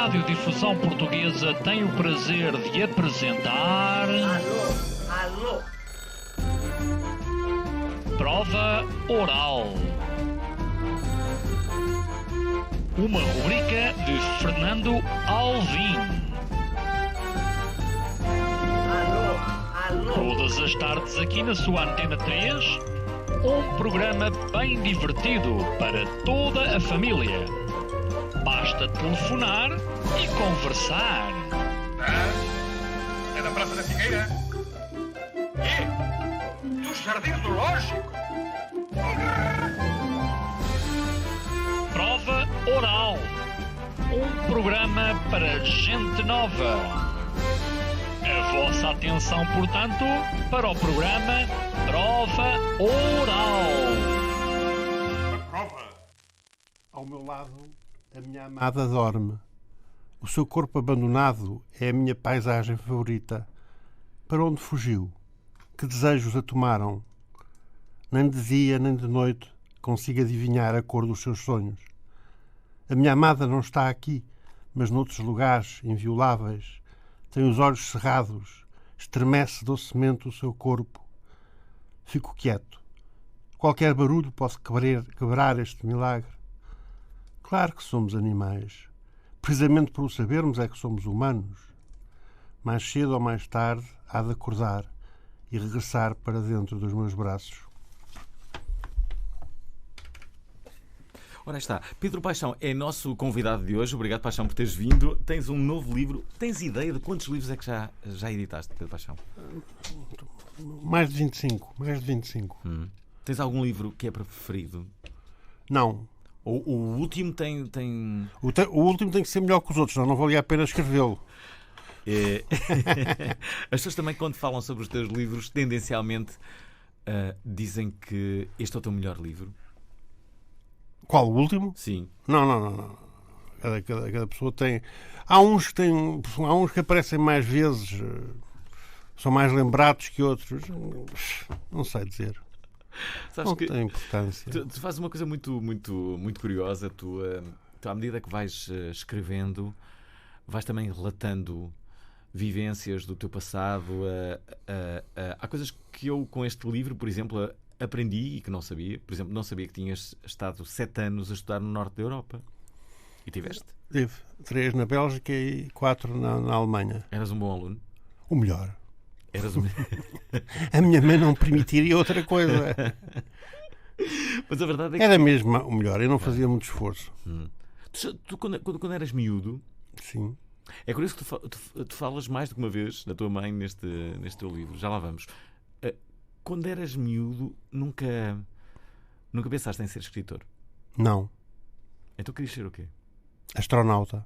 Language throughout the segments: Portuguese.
Radiodifusão Portuguesa tem o prazer de apresentar... Alô? Prova Oral. Uma rubrica de Fernando Alvim. Alô? Todas as tardes aqui na sua Antena 3, um programa bem divertido para toda a família. Basta telefonar e conversar. É da Praça da Figueira? Dos Jardins do Lógico? Prova Oral. Um programa para gente nova. A vossa atenção, portanto, para o programa Prova Oral. Prova. Ao meu lado, a minha amada dorme. O seu corpo abandonado é a minha paisagem favorita. Para onde fugiu? Que desejos a tomaram? Nem de dia nem de noite consigo adivinhar a cor dos seus sonhos. A minha amada não está aqui, mas noutros lugares invioláveis. Tem os olhos cerrados, estremece docemente o seu corpo. Fico quieto. Qualquer barulho pode quebrar este milagre. Claro que somos animais. Precisamente por o sabermos é que somos humanos. Mais cedo ou mais tarde há de acordar e regressar para dentro dos meus braços. Ora está, Pedro Paixão é nosso convidado de hoje. Obrigado, Paixão, por teres vindo. Tens um novo livro. Tens ideia de quantos livros é que já editaste, Pedro Paixão? Mais de 25. Mais de 25. Tens algum livro que é preferido? Não. O último tem... O último tem que ser melhor que os outros, senão não valia a pena escrevê-lo. As pessoas também, quando falam sobre os teus livros, tendencialmente dizem que este é o teu melhor livro. Qual? O último? Sim. Não. Cada pessoa tem... Há uns que aparecem mais vezes, são mais lembrados que outros. Não sei dizer. Sabes não que tem importância. Tu fazes uma coisa muito, muito, muito curiosa. Tu, à medida que vais escrevendo, vais também relatando vivências do teu passado. Há coisas que eu, com este livro, por exemplo, aprendi e que não sabia. Por exemplo, não sabia que tinhas estado 7 anos a estudar no norte da Europa. E tiveste? Tive 3 na Bélgica e 4 na Alemanha. Eras um bom aluno? O melhor. Eras um... A minha mãe não permitiria outra coisa. Mas a verdade é que... Era mesmo o melhor. Eu não fazia muito esforço. Tu quando eras miúdo... Sim. É curioso que tu falas mais do que uma vez da tua mãe neste teu livro. Já lá vamos. Quando eras miúdo, nunca pensaste em ser escritor? Não. Então querias ser o quê? Astronauta.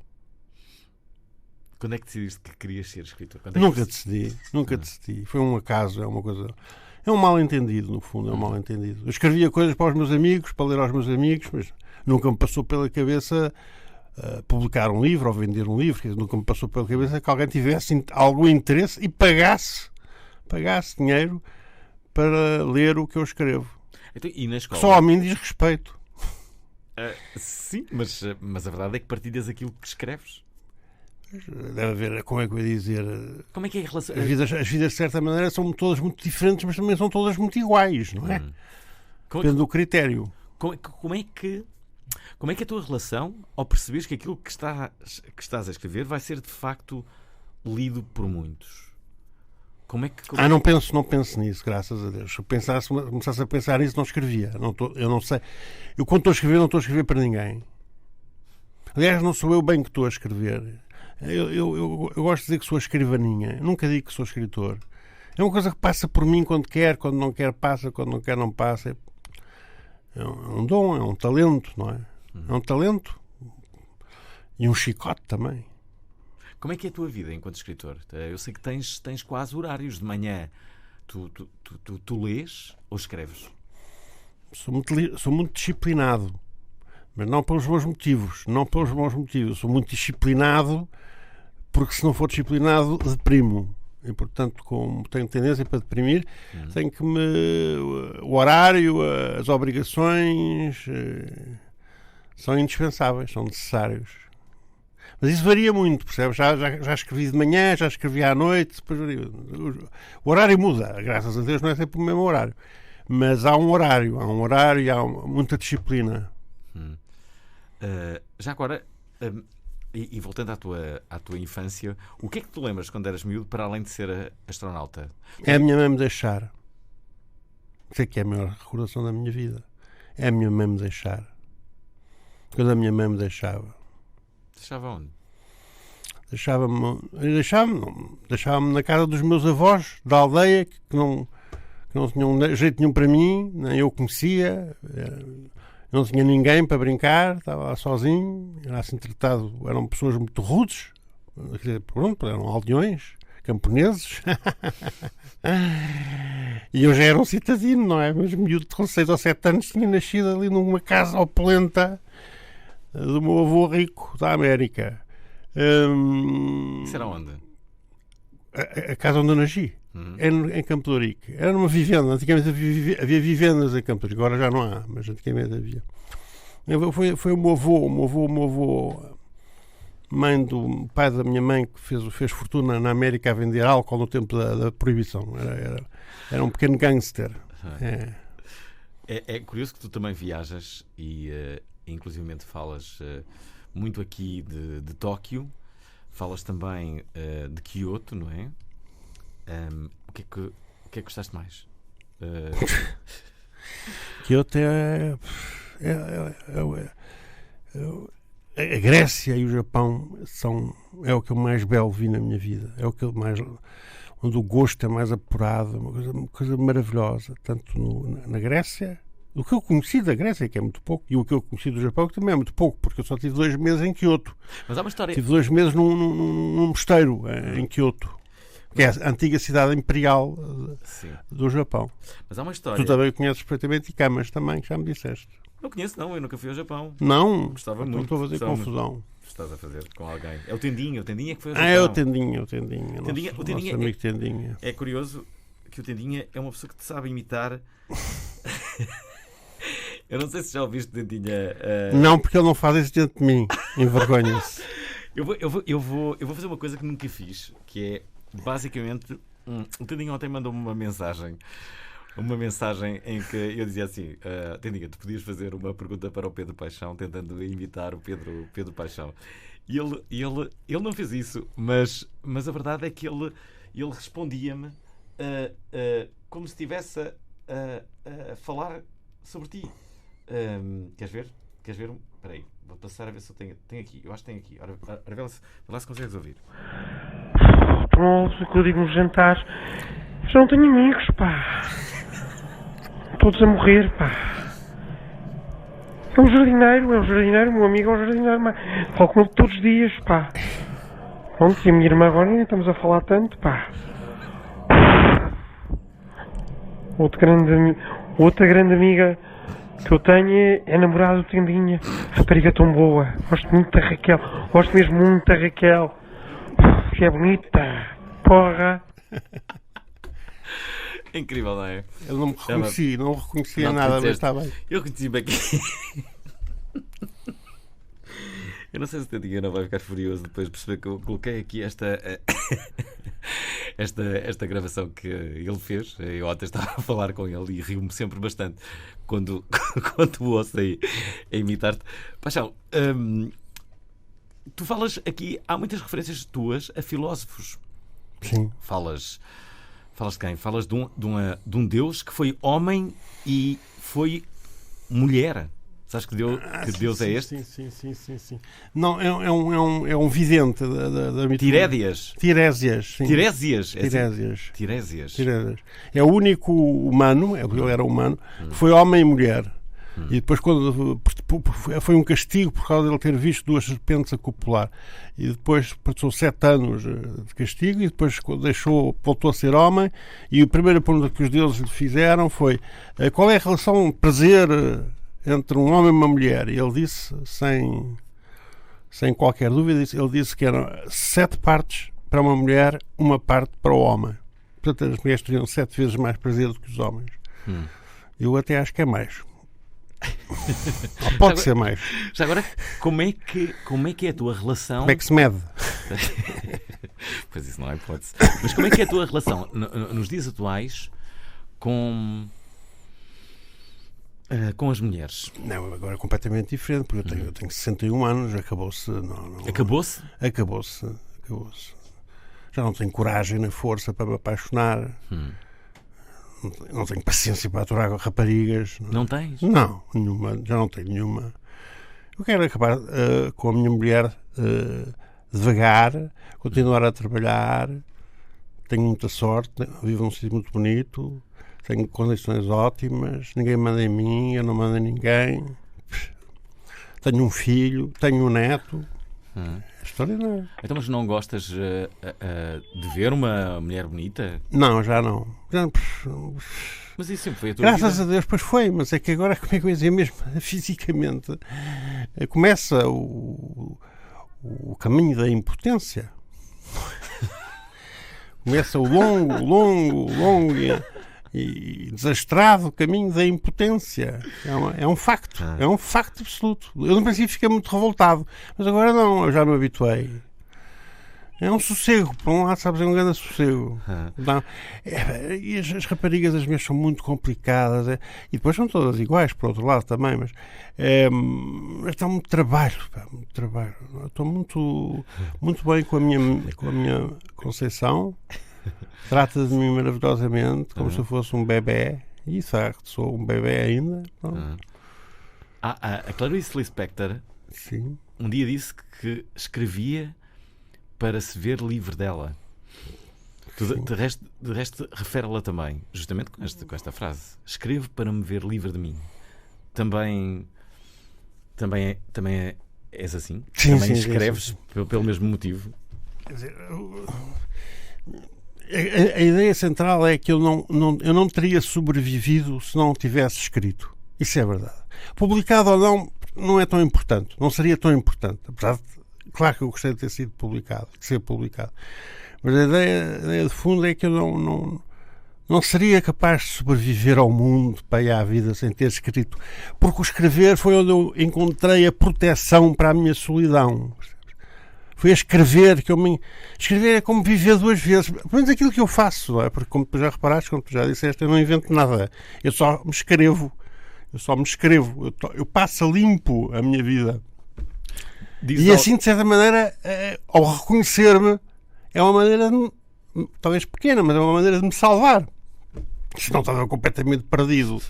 Quando é que decidiste que querias ser escritor? Nunca decidi. Foi um acaso, é uma coisa... É um mal-entendido, no fundo, é um mal-entendido. Eu escrevia coisas para os meus amigos, para ler aos meus amigos, mas nunca me passou pela cabeça publicar um livro ou vender um livro. Nunca me passou pela cabeça que alguém tivesse algum interesse e pagasse dinheiro para ler o que eu escrevo. Então, e na escola? Só a mim diz respeito. Sim, mas a verdade é que partilhas aquilo que escreves. Deve haver, como é que eu ia dizer... Como é que é a relação... As vidas, de certa maneira, são todas muito diferentes, mas também são todas muito iguais, não é? Depende do critério. Como é que a tua relação, ao perceberes que aquilo que estás a escrever vai ser, de facto, lido por muitos? Não penso nisso, graças a Deus. Se eu começasse a pensar nisso, não escrevia. Eu não sei. Eu, quando estou a escrever, não estou a escrever para ninguém. Aliás, não sou eu bem que estou a escrever. Eu gosto de dizer que sou a escrivaninha. Eu nunca digo que sou escritor. É uma coisa que passa por mim quando não quer passa, quando não quer não passa. É um dom, é um talento, não é? É um talento e um chicote também. Como é que é a tua vida enquanto escritor? Eu sei que tens quase horários de manhã. Tu lês ou escreves? Sou muito disciplinado. Mas não pelos bons motivos. Sou muito disciplinado porque se não for disciplinado, deprimo. E, portanto, como tenho tendência para deprimir, tenho que o horário, as obrigações são indispensáveis, são necessários. Mas isso varia muito, percebes? Já escrevi de manhã, já escrevi à noite, depois o horário muda, graças a Deus não é sempre o mesmo horário. Mas há um horário e há muita disciplina. Já agora, e voltando à tua infância, o que é que te lembras quando eras miúdo, para além de ser astronauta? É a minha mãe me deixar. Sei que é a maior recordação da minha vida. É a minha mãe me deixar. Quando a minha mãe me deixava. Deixava onde? Deixava-me na casa dos meus avós, da aldeia, que não tinham jeito nenhum para mim, nem eu conhecia. Não tinha ninguém para brincar, estava lá sozinho, era assim tratado, eram pessoas muito rudes, pronto, eram aldeões, camponeses, e eu já era um citadino, não é? Mas miúdo com 6 ou 7 anos tinha nascido ali numa casa opulenta do meu avô rico da América. Isso era onde? A casa onde eu nasci. Em Campo de Ourique. Era numa vivenda. Antigamente havia vivendas em Campo de Ourique. Agora já não há, mas antigamente havia. Foi o meu avô, mãe do pai da minha mãe, que fez fortuna na América a vender álcool no tempo da proibição. Era um pequeno gangster. É curioso que tu também viajas e inclusivamente falas muito aqui de Tóquio. Falas também de Kyoto, não é? O que é que gostaste mais? Kyoto a Grécia e o Japão é o que eu mais belo vi na minha vida. É o que eu mais, onde o gosto é mais apurado, uma coisa maravilhosa. Tanto na Grécia, o que eu conheci da Grécia, que é muito pouco, e o que eu conheci do Japão, que também é muito pouco, porque eu só tive 2 meses em Kyoto. Mas há uma história. Tive 2 meses num mosteiro em Kyoto, que é a antiga cidade imperial do Japão. Mas há uma história. Tu também conheces perfeitamente Ikamas também, que já me disseste. Não conheço, não. Eu nunca fui ao Japão. Não? Gostava então muito. Estou a fazer confusão. Estás a fazer com alguém. É o Tendinha é que foi ao Japão. É o Tendinha. O Tendinha Nosso amigo Tendinha. É curioso que o Tendinha é uma pessoa que te sabe imitar. Eu não sei se já ouviste o Tendinha. Não, porque ele não faz isso diante de mim. Envergonha-se. Eu vou fazer uma coisa que nunca fiz, que é basicamente. O Tendinha ontem mandou-me uma mensagem em que eu dizia assim: Tendinha, tu podias fazer uma pergunta para o Pedro Paixão, tentando imitar o Pedro Paixão. E ele não fez isso, mas a verdade é que ele respondia-me como se estivesse a falar sobre ti. Queres ver? Espera aí, vou passar a ver se eu tenho aqui. Eu acho que tenho aqui. Ora, vê lá se consegues ouvir. Pronto, o que eu digo nos jantares. Já não tenho amigos, pá. Todos a morrer, pá. É um jardineiro, meu amigo é um jardineiro, mas falo com ele todos os dias, pá. Pronto, e a minha irmã agora nem estamos a falar tanto, pá. Outra grande amiga que eu tenho é a namorada do Tendinha. Rapariga tão boa. Gosto muito da Raquel. Gosto mesmo muito da Raquel. Que é bonita. Porra. É incrível, não é? Eu não me reconheci, não reconhecia nada, mas está bem. Eu conheci-me aqui. Eu não sei se o Tendinha não vai ficar furioso depois de perceber que eu coloquei aqui esta gravação que ele fez. Eu ontem estava a falar com ele e rio-me sempre bastante quando o ouço aí a imitar-te. Paixão, tu falas aqui, há muitas referências tuas a filósofos. Sim. Falas de quem? Falas de um Deus que foi homem e foi mulher. Sabes que Deus é este? Sim. Não, é um vidente da mitologia. Tiresias. É o único humano, ele era humano, que foi homem e mulher. E depois, quando foi um castigo por causa de ele ter visto 2 serpentes a copular. E depois passou 7 anos de castigo e depois voltou a ser homem. E a primeira pergunta que os deuses lhe fizeram foi: qual é a relação de prazer entre um homem e uma mulher? E ele disse, sem qualquer dúvida, ele disse que eram 7 partes para uma mulher, 1 parte para o homem. Portanto, as mulheres teriam 7 vezes mais prazer do que os homens. Eu até acho que é mais. Ou pode ser mais. Já agora, como é que é a tua relação? Como é que se mede? Pois isso não é hipótese. Mas como é que é a tua relação nos dias atuais com as mulheres? Não, agora é completamente diferente, porque eu tenho 61 anos, acabou-se. Acabou-se? Acabou-se. Já não tenho coragem nem força para me apaixonar. Não tenho paciência para aturar raparigas. Não tens? Não, nenhuma. Já não tenho nenhuma. Eu quero acabar com a minha mulher devagar, continuar a trabalhar. Tenho muita sorte, vivo num sítio muito bonito, tenho condições ótimas, ninguém manda em mim, eu não mando em ninguém. Tenho um filho, tenho um neto. É extraordinário. Então, mas não gostas de ver uma mulher bonita? Não, já não. Mas isso sempre foi a tua vida. Graças a Deus, pois foi, mas é que agora, como é que eu ia dizer mesmo, fisicamente, começa o caminho da impotência. Começa o longo e desastrado caminho da impotência. É um facto. É um facto absoluto. Eu no princípio fiquei muito revoltado, mas agora não, eu já me habituei. É um sossego, por um lado, sabes, é um grande sossego. Não, e as raparigas, as minhas, são muito complicadas. E depois são todas iguais, por outro lado também, mas está muito trabalho. Muito trabalho. Eu estou muito bem com a minha Conceição. Trata de mim maravilhosamente, como se eu fosse um bebê. E, de facto, sou um bebê ainda. A Clarice Lispector Sim. um dia disse que escrevia para se ver livre dela. De resto refere-la também, justamente com esta frase. Escrevo para me ver livre de mim. Também és assim? Sim, também sim, escreves sim. Pelo mesmo motivo? Quer dizer, a ideia central é que eu não teria sobrevivido se não tivesse escrito. Isso é verdade. Publicado ou não é tão importante. Não seria tão importante. Apesar de, claro que eu gostei de ter sido publicado, de ser publicado. Mas a ideia de fundo é que eu não seria capaz de sobreviver ao mundo, para ir à vida, sem ter escrito. Porque o escrever foi onde eu encontrei a proteção para a minha solidão. Foi a escrever que eu me... Escrever é como viver duas vezes. Pelo menos aquilo que eu faço, não é? Porque, como tu já reparaste, como tu já disseste, eu não invento nada. Eu só me escrevo. Eu passo a limpo a minha vida. E assim, de certa maneira, ao reconhecer-me, é uma maneira, talvez pequena, mas é uma maneira de me salvar. Senão estava completamente perdido.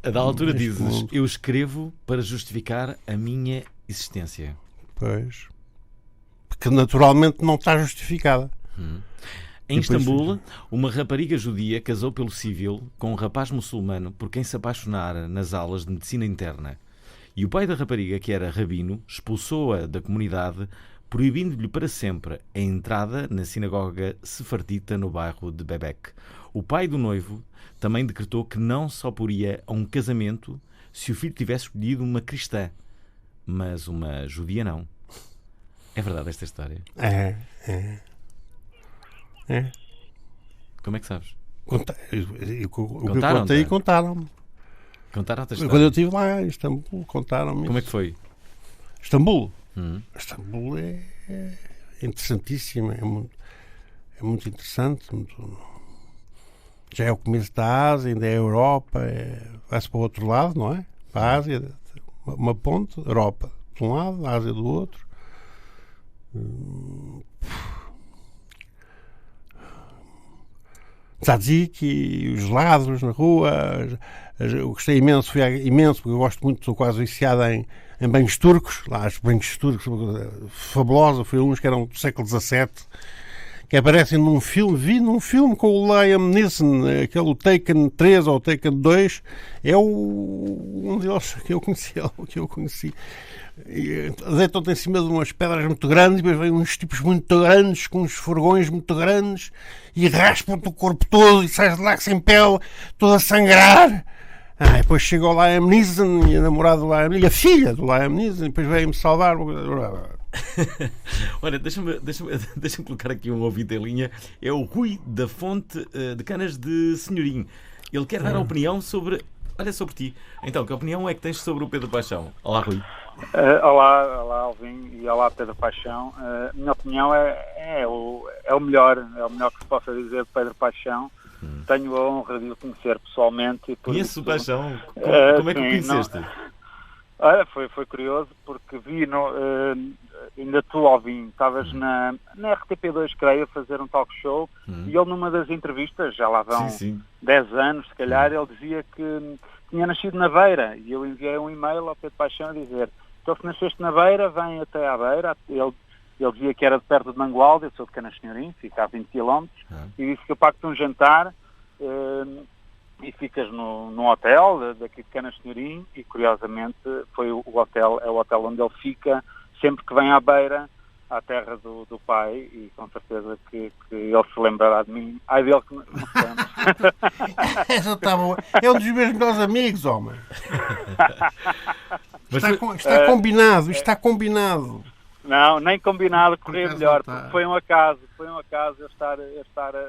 A da altura dizes, eu escrevo para justificar a minha existência. Pois. Porque naturalmente não está justificada. Em Istambul, uma rapariga judia casou pelo civil com um rapaz muçulmano por quem se apaixonara nas aulas de medicina interna. E o pai da rapariga, que era rabino, expulsou-a da comunidade, proibindo-lhe para sempre a entrada na sinagoga sefardita no bairro de Bebek. O pai do noivo também decretou que não se oporia a um casamento se o filho tivesse escolhido uma cristã, mas uma judia não. É verdade esta história? É. Como é que sabes? O que eu Contaram-te? contaram-me. Contaram a tua história? Quando eu estive lá em Istambul, contaram-me. Como é que foi? Istambul? Istambul é interessantíssimo, é muito interessante. Já é o começo da Ásia, ainda é a Europa, vai-se para o outro lado, não é? Para a Ásia, uma ponte, Europa de um lado, a Ásia do outro. Tzatziki e os lados na rua. Eu gostei imenso, fui imenso, porque eu gosto muito, sou quase viciado em banhos turcos. Lá, os banhos turcos, fabulosa. Foi uns que eram do século XVII, que aparecem num filme. Vi num filme com o Liam Neeson, aquele Taken 3 ou Taken 2. É um deles que eu conheci. Deitam-te em cima de umas pedras muito grandes e depois vêm uns tipos muito grandes com uns furgões muito grandes e raspam-te o corpo todo e sais de lá sem pele, todo a sangrar. Depois chega o Liam Neeson e a namorada do Liam Neeson e a filha do Liam Neeson e depois vem-me salvar. Olha, deixa-me colocar aqui um ouvido em linha. É o Rui da Fonte de Canas de Senhorim. Ele quer dar a opinião sobre olha sobre ti. Então, que opinião é que tens sobre o Pedro Paixão? Olá, Rui. Olá, Alvin, e olá, Pedro Paixão. Minha opinião é o melhor que se possa dizer de Pedro Paixão. Tenho a honra de o conhecer pessoalmente. Conheço o Paixão? Como é que o conheceste? Olha, foi curioso, porque vi, ainda tu, Alvin, estavas na RTP2, creio, a fazer um talk show, e ele numa das entrevistas, já lá vão 10 anos, se calhar, ele dizia que tinha nascido na Beira, e eu enviei um e-mail ao Pedro Paixão a dizer: então, se nasceste na Beira, vem até à Beira. Ele dizia que era de perto de Mangualde, eu sou de Canassenhorim, fica a 20 km, e disse que eu pago-te um jantar e ficas num hotel daqui de Canassenhorim, e curiosamente é o hotel onde ele fica sempre que vem à Beira, à terra do pai, e com certeza que ele se lembrará de mim. Ai dele que não se lembra. Essa está boa. É um dos meus melhores amigos, homem. Está combinado, isto está combinado. Não, nem combinado, corria melhor, porque foi um acaso eu estar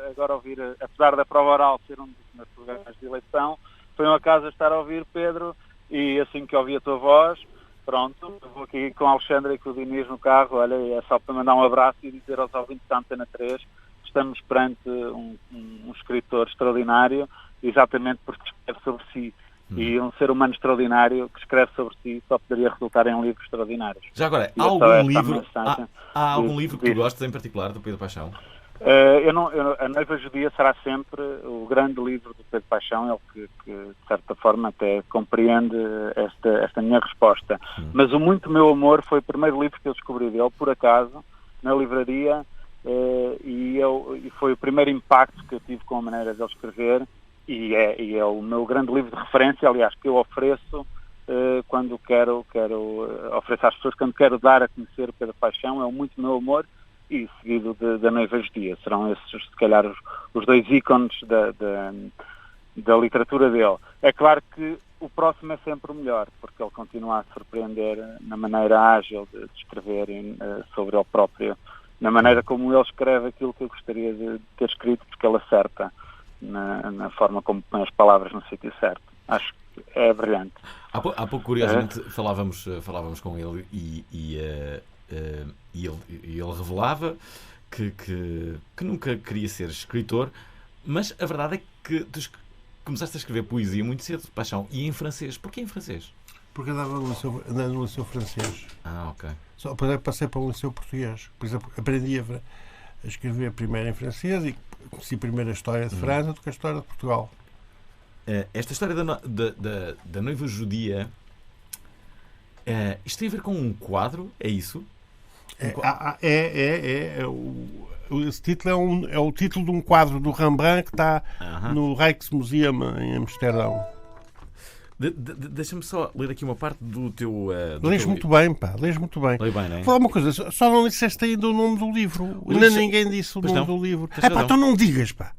agora a ouvir, apesar da prova oral ser um dos meus programas de eleição, foi um acaso eu estar a ouvir, Pedro, e assim que ouvi a tua voz, pronto, eu vou aqui com a Alexandra e com o Diniz no carro, olha, é só para mandar um abraço e dizer aos ouvintes da Antena 3 que estamos perante um escritor extraordinário, exatamente porque escreve sobre si. E um ser humano extraordinário que escreve sobre si só poderia resultar em livros extraordinários. Já agora, há algum livro que tu gostes em particular do Pedro Paixão? A Noiva Judia será sempre o grande livro do Pedro Paixão, ele que de certa forma até compreende esta minha resposta. Mas o Muito Meu Amor foi o primeiro livro que eu descobri dele, por acaso, na livraria, e foi o primeiro impacto que eu tive com a maneira de ele escrever. E é o meu grande livro de referência, aliás, que eu ofereço quando quero oferecer às pessoas, quando quero dar a conhecer o Pedro Paixão, é o Muito Meu Amor, e seguido da Noiva Judia. Serão esses, se calhar, os dois ícones da literatura dele. É claro que o próximo é sempre o melhor, porque ele continua a surpreender na maneira ágil de escrever sobre ele próprio, na maneira como ele escreve aquilo que eu gostaria de ter escrito, porque ele acerta na forma como põe as palavras no sítio certo. Acho que é brilhante. Há pouco, curiosamente, falávamos com ele e ele revelava que nunca queria ser escritor, mas a verdade é que tu começaste a escrever poesia muito cedo, Paixão, e em francês. Porquê em francês? Porque andava no liceu francês. Ok. Só passei para um liceu português. Por exemplo, aprendi a escrever primeiro em francês e conheci primeiro a história de França do que a história de Portugal. Esta história da Noiva Judia, isto tem a ver com um quadro? É isso? Esse título é o título de um quadro do Rembrandt que está no Rijksmuseum em Amsterdão. Deixa-me só ler aqui uma parte do teu... Lês muito bem, pá. Lês muito bem. Leio bem, não é? Fala uma coisa, só não disseste ainda o nome do livro. Ainda ninguém disse o nome do livro. Pá, então não digas, pá.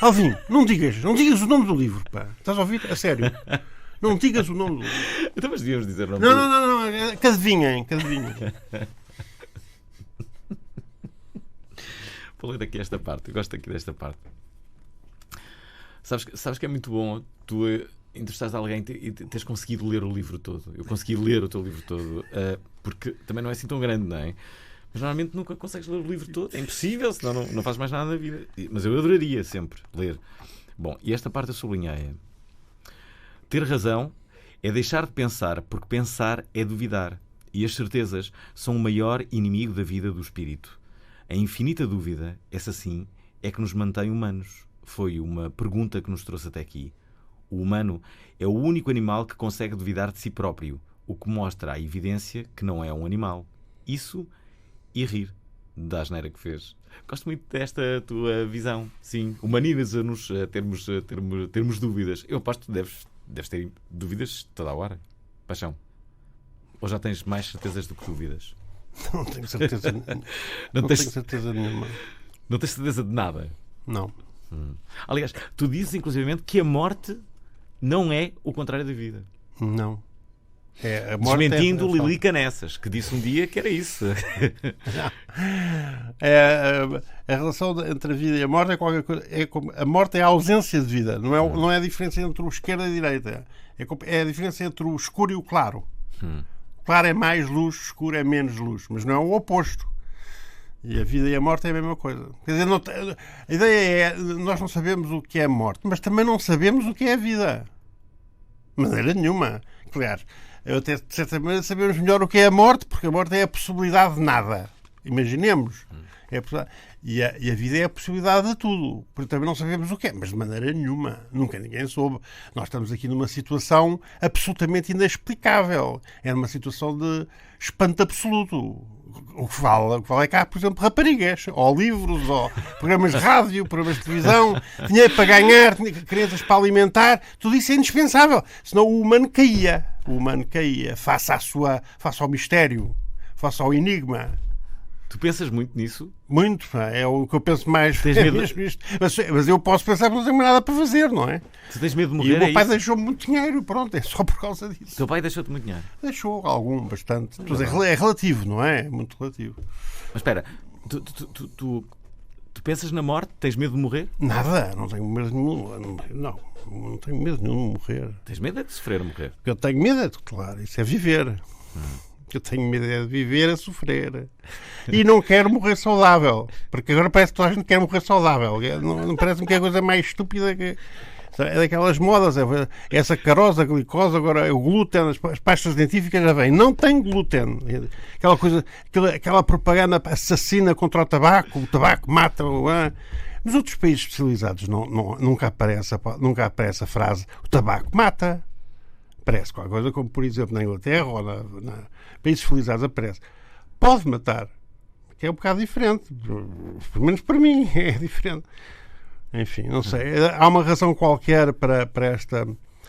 Alvin, não digas o nome do livro, pá. Estás a ouvir? A sério. Não digas o nome do livro. Então, mas devíamos dizer o nome do livro. Não. Que adivinhem. Vou ler aqui esta parte. Eu gosto aqui desta parte. Sabes que é muito bom tu entrevistares alguém e teres conseguido ler o livro todo. Eu consegui ler o teu livro todo, porque também não é assim tão grande, não é? Mas normalmente nunca consegues ler o livro todo. É impossível, senão não fazes mais nada na vida. Mas eu adoraria sempre ler. Bom, e esta parte eu sublinhei. Ter razão é deixar de pensar, porque pensar é duvidar. E as certezas são o maior inimigo da vida do espírito. A infinita dúvida, essa sim, é que nos mantém humanos. Foi uma pergunta que nos trouxe até aqui. O humano é o único animal que consegue duvidar de si próprio, o que mostra a evidência que não é um animal. Isso e rir da asneira que fez. Gosto muito desta tua visão. Sim, humaniza-nos a termos dúvidas. Eu aposto que deves ter dúvidas toda a hora. Paixão. Ou já tens mais certezas do que dúvidas? Não tenho certeza. Não tenho certeza nenhuma. Não tens certeza de nada? Não. Aliás, tu dizes inclusivamente que a morte não é o contrário da vida. Não. A morte Desmentindo Lili Canessas, que disse um dia que era isso. A relação entre a vida e a morte é qualquer coisa. A morte é a ausência de vida. Não é a diferença entre o esquerda e a direita. É a diferença entre o escuro e o claro. O claro é mais luz, o escuro é menos luz. Mas não é o oposto. E a vida e a morte é a mesma coisa. Quer dizer, a ideia é... Nós não sabemos o que é a morte, mas também não sabemos o que é a vida. De maneira nenhuma. Aliás, até de certa maneira sabemos melhor o que é a morte, porque a morte é a possibilidade de nada. Imaginemos. E a vida é a possibilidade de tudo. Porque também não sabemos o que é, mas de maneira nenhuma. Nunca ninguém soube. Nós estamos aqui numa situação absolutamente inexplicável. É numa situação de espanto absoluto. O que fala é que há, por exemplo, raparigas, ou livros, ou programas de rádio, programas de televisão, dinheiro para ganhar, crianças para alimentar, tudo isso é indispensável. Senão o humano caía. O humano caía face ao mistério, face ao enigma. Tu pensas muito nisso? Muito, é o que eu penso mais. Tens medo? Mas eu posso pensar que não tenho nada para fazer, não é? Tu tens medo de morrer? E o meu pai deixou-me muito dinheiro, pronto, é só por causa disso. O teu pai deixou-te muito dinheiro? Deixou algum, bastante. É relativo, não é? É muito relativo. Mas espera, tu pensas na morte? Tens medo de morrer? Nada, não tenho medo nenhum. Não tenho medo nenhum de morrer. Tens medo de sofrer ou morrer? O que eu tenho medo claro, isso é viver. Eu tenho medo de viver a sofrer. E não quero morrer saudável. Porque agora parece que toda a gente quer morrer saudável. Não parece-me que é a coisa mais estúpida que... É daquelas modas. Essa carose, a glicose, agora o glúten, as pastas dentíficas já vêm. Não tem glúten. Aquela coisa, aquela propaganda assassina contra o tabaco mata. Nos outros países especializados nunca aparece a frase o tabaco mata. Aparece qualquer coisa, como por exemplo na Inglaterra ou na países civilizados aparece. Pode matar, que é um bocado diferente. Pelo menos para mim é diferente. Enfim, não sei. Há uma razão qualquer para esta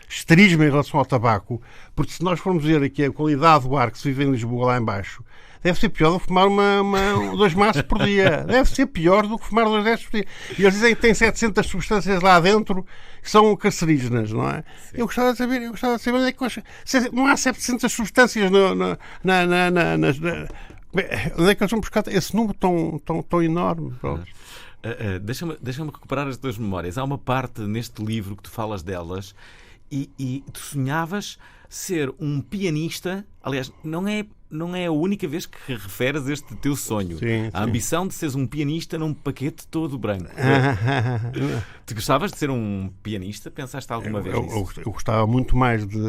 histerismo em relação ao tabaco, porque se nós formos ver aqui a qualidade do ar que se vive em Lisboa lá em baixo, deve ser pior do que fumar 2 maços por dia. Deve ser pior do que fumar 2 maços por dia. E eles dizem que tem 700 substâncias lá dentro que são cancerígenas, não é? Sim. Eu gostava de saber onde é que não há 700 substâncias onde é que eles vão buscar esse número tão enorme? Deixa-me recuperar as tuas memórias. Há uma parte neste livro que tu falas delas e tu sonhavas ser um pianista. Aliás, não é a única vez que referes este teu sonho. Sim. A ambição de seres um pianista num paquete todo branco. Tu gostavas de ser um pianista? Pensaste alguma vez nisso? Eu gostava muito mais de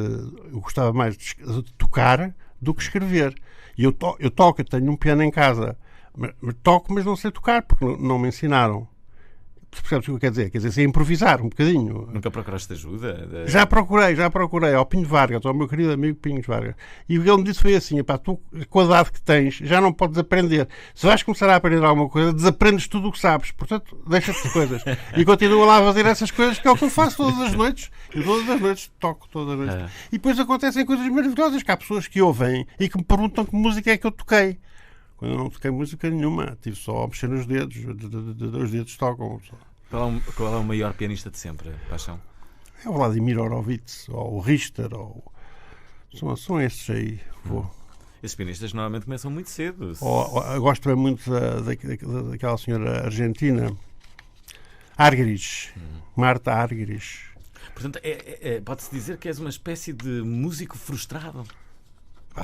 tocar do que escrever. E eu toco, eu tenho um piano em casa. Mas toco, mas não sei tocar, porque não me ensinaram. Percebes o que quer dizer? Quer dizer, sei improvisar um bocadinho. Nunca procuraste ajuda? Já procurei ao Pinho Vargas, ao meu querido amigo Pinho Vargas. E o que ele me disse foi assim: tu, com a idade que tens, já não podes aprender. Se vais começar a aprender alguma coisa, desaprendes tudo o que sabes. Portanto, deixa-te de coisas. E continua lá a fazer essas coisas, que é o que eu faço todas as noites. Eu todas as noites toco, todas as noites. E depois acontecem coisas maravilhosas, que há pessoas que ouvem e que me perguntam que música é que eu toquei. Quando eu não toquei música nenhuma, tive só a mexer nos dedos, os dedos tocam. Qual é o maior pianista de sempre, Paixão? É o Vladimir Horowitz, ou o Richter, são estes aí. Esses pianistas normalmente começam muito cedo. Eu gosto bem muito daquela senhora argentina, Argerich, Marta Argerich. Portanto, pode-se dizer que és uma espécie de músico frustrado.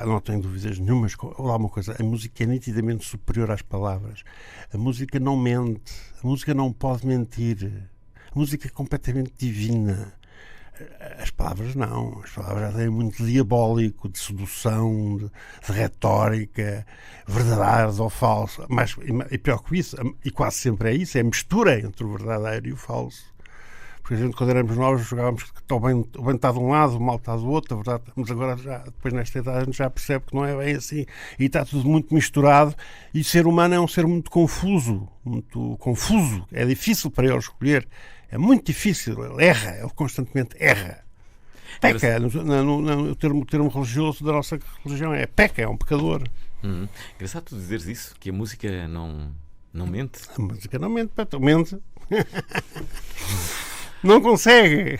Não tenho dúvidas nenhumas. Olha uma coisa, a música é nitidamente superior às palavras. A música não mente, a música não pode mentir. A música é completamente divina. As palavras não. As palavras têm muito diabólico, de sedução, de retórica, verdade ou falso. Mas, e pior que isso, e quase sempre é isso, é a mistura entre o verdadeiro e o falso. Porque a gente, quando éramos novos, jogávamos que o bem está de um lado, o mal está do outro, a verdade, mas agora, depois nesta idade, a gente já percebe que não é bem assim. E está tudo muito misturado. E o ser humano é um ser muito confuso. É difícil para ele escolher. É muito difícil. Ele erra. Ele constantemente erra. Peca. No termo religioso da nossa religião é peca, é um pecador. Engraçado tu dizeres isso, que a música não mente. A música não mente, mente. Não consegue.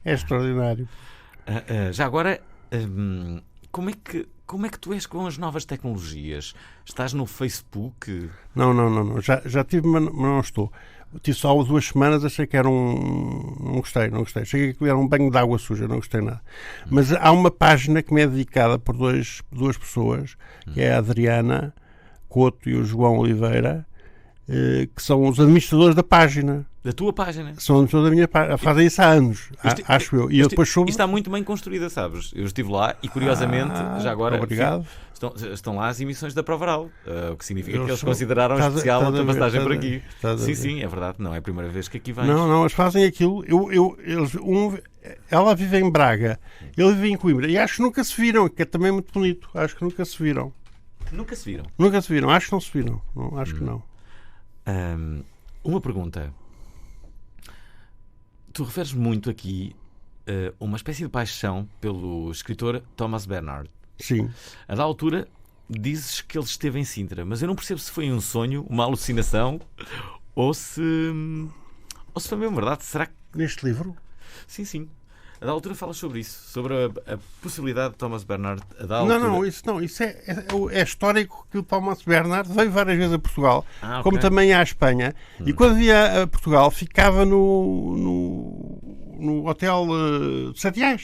É extraordinário. Já agora, Como é que tu és com as novas tecnologias? Estás no Facebook? Não. Já tive, mas não estou. Tive só 2 semanas, achei que era Não gostei. Cheguei que era um banho de água suja, não gostei nada. Mas há uma página que me é dedicada por duas pessoas, que é a Adriana Couto e o João Oliveira, que são os administradores da página. Da tua página? São administradores da minha página. Fazem isso há anos, acho eu. E eu depois soube... Está muito bem construída, sabes? Eu estive lá e, curiosamente, já agora... Obrigado. Estão lá as emissões da Provaral, o que significa que eles consideraram especial a tua passagem por aqui. Sim, é verdade. Não é a primeira vez que aqui vens. Não, eles fazem aquilo. Ela vive em Braga, ele vive em Coimbra. E acho que nunca se viram, que é também muito bonito. Acho que nunca se viram. Nunca se viram? Nunca se viram. Acho que não se viram. Não, acho que não. Uma pergunta. Tu referes muito aqui uma espécie de paixão pelo escritor Thomas Bernhard. Sim. A da altura dizes que ele esteve em Sintra, mas eu não percebo se foi um sonho, uma alucinação ou se foi mesmo verdade. Será que... Neste livro? Sim. A da altura falas sobre isso, sobre a possibilidade de Thomas Bernhard a da altura. Não, isso é histórico que o Thomas Bernhard veio várias vezes a Portugal, okay. Como também à Espanha, e quando via a Portugal ficava no hotel de Santiago.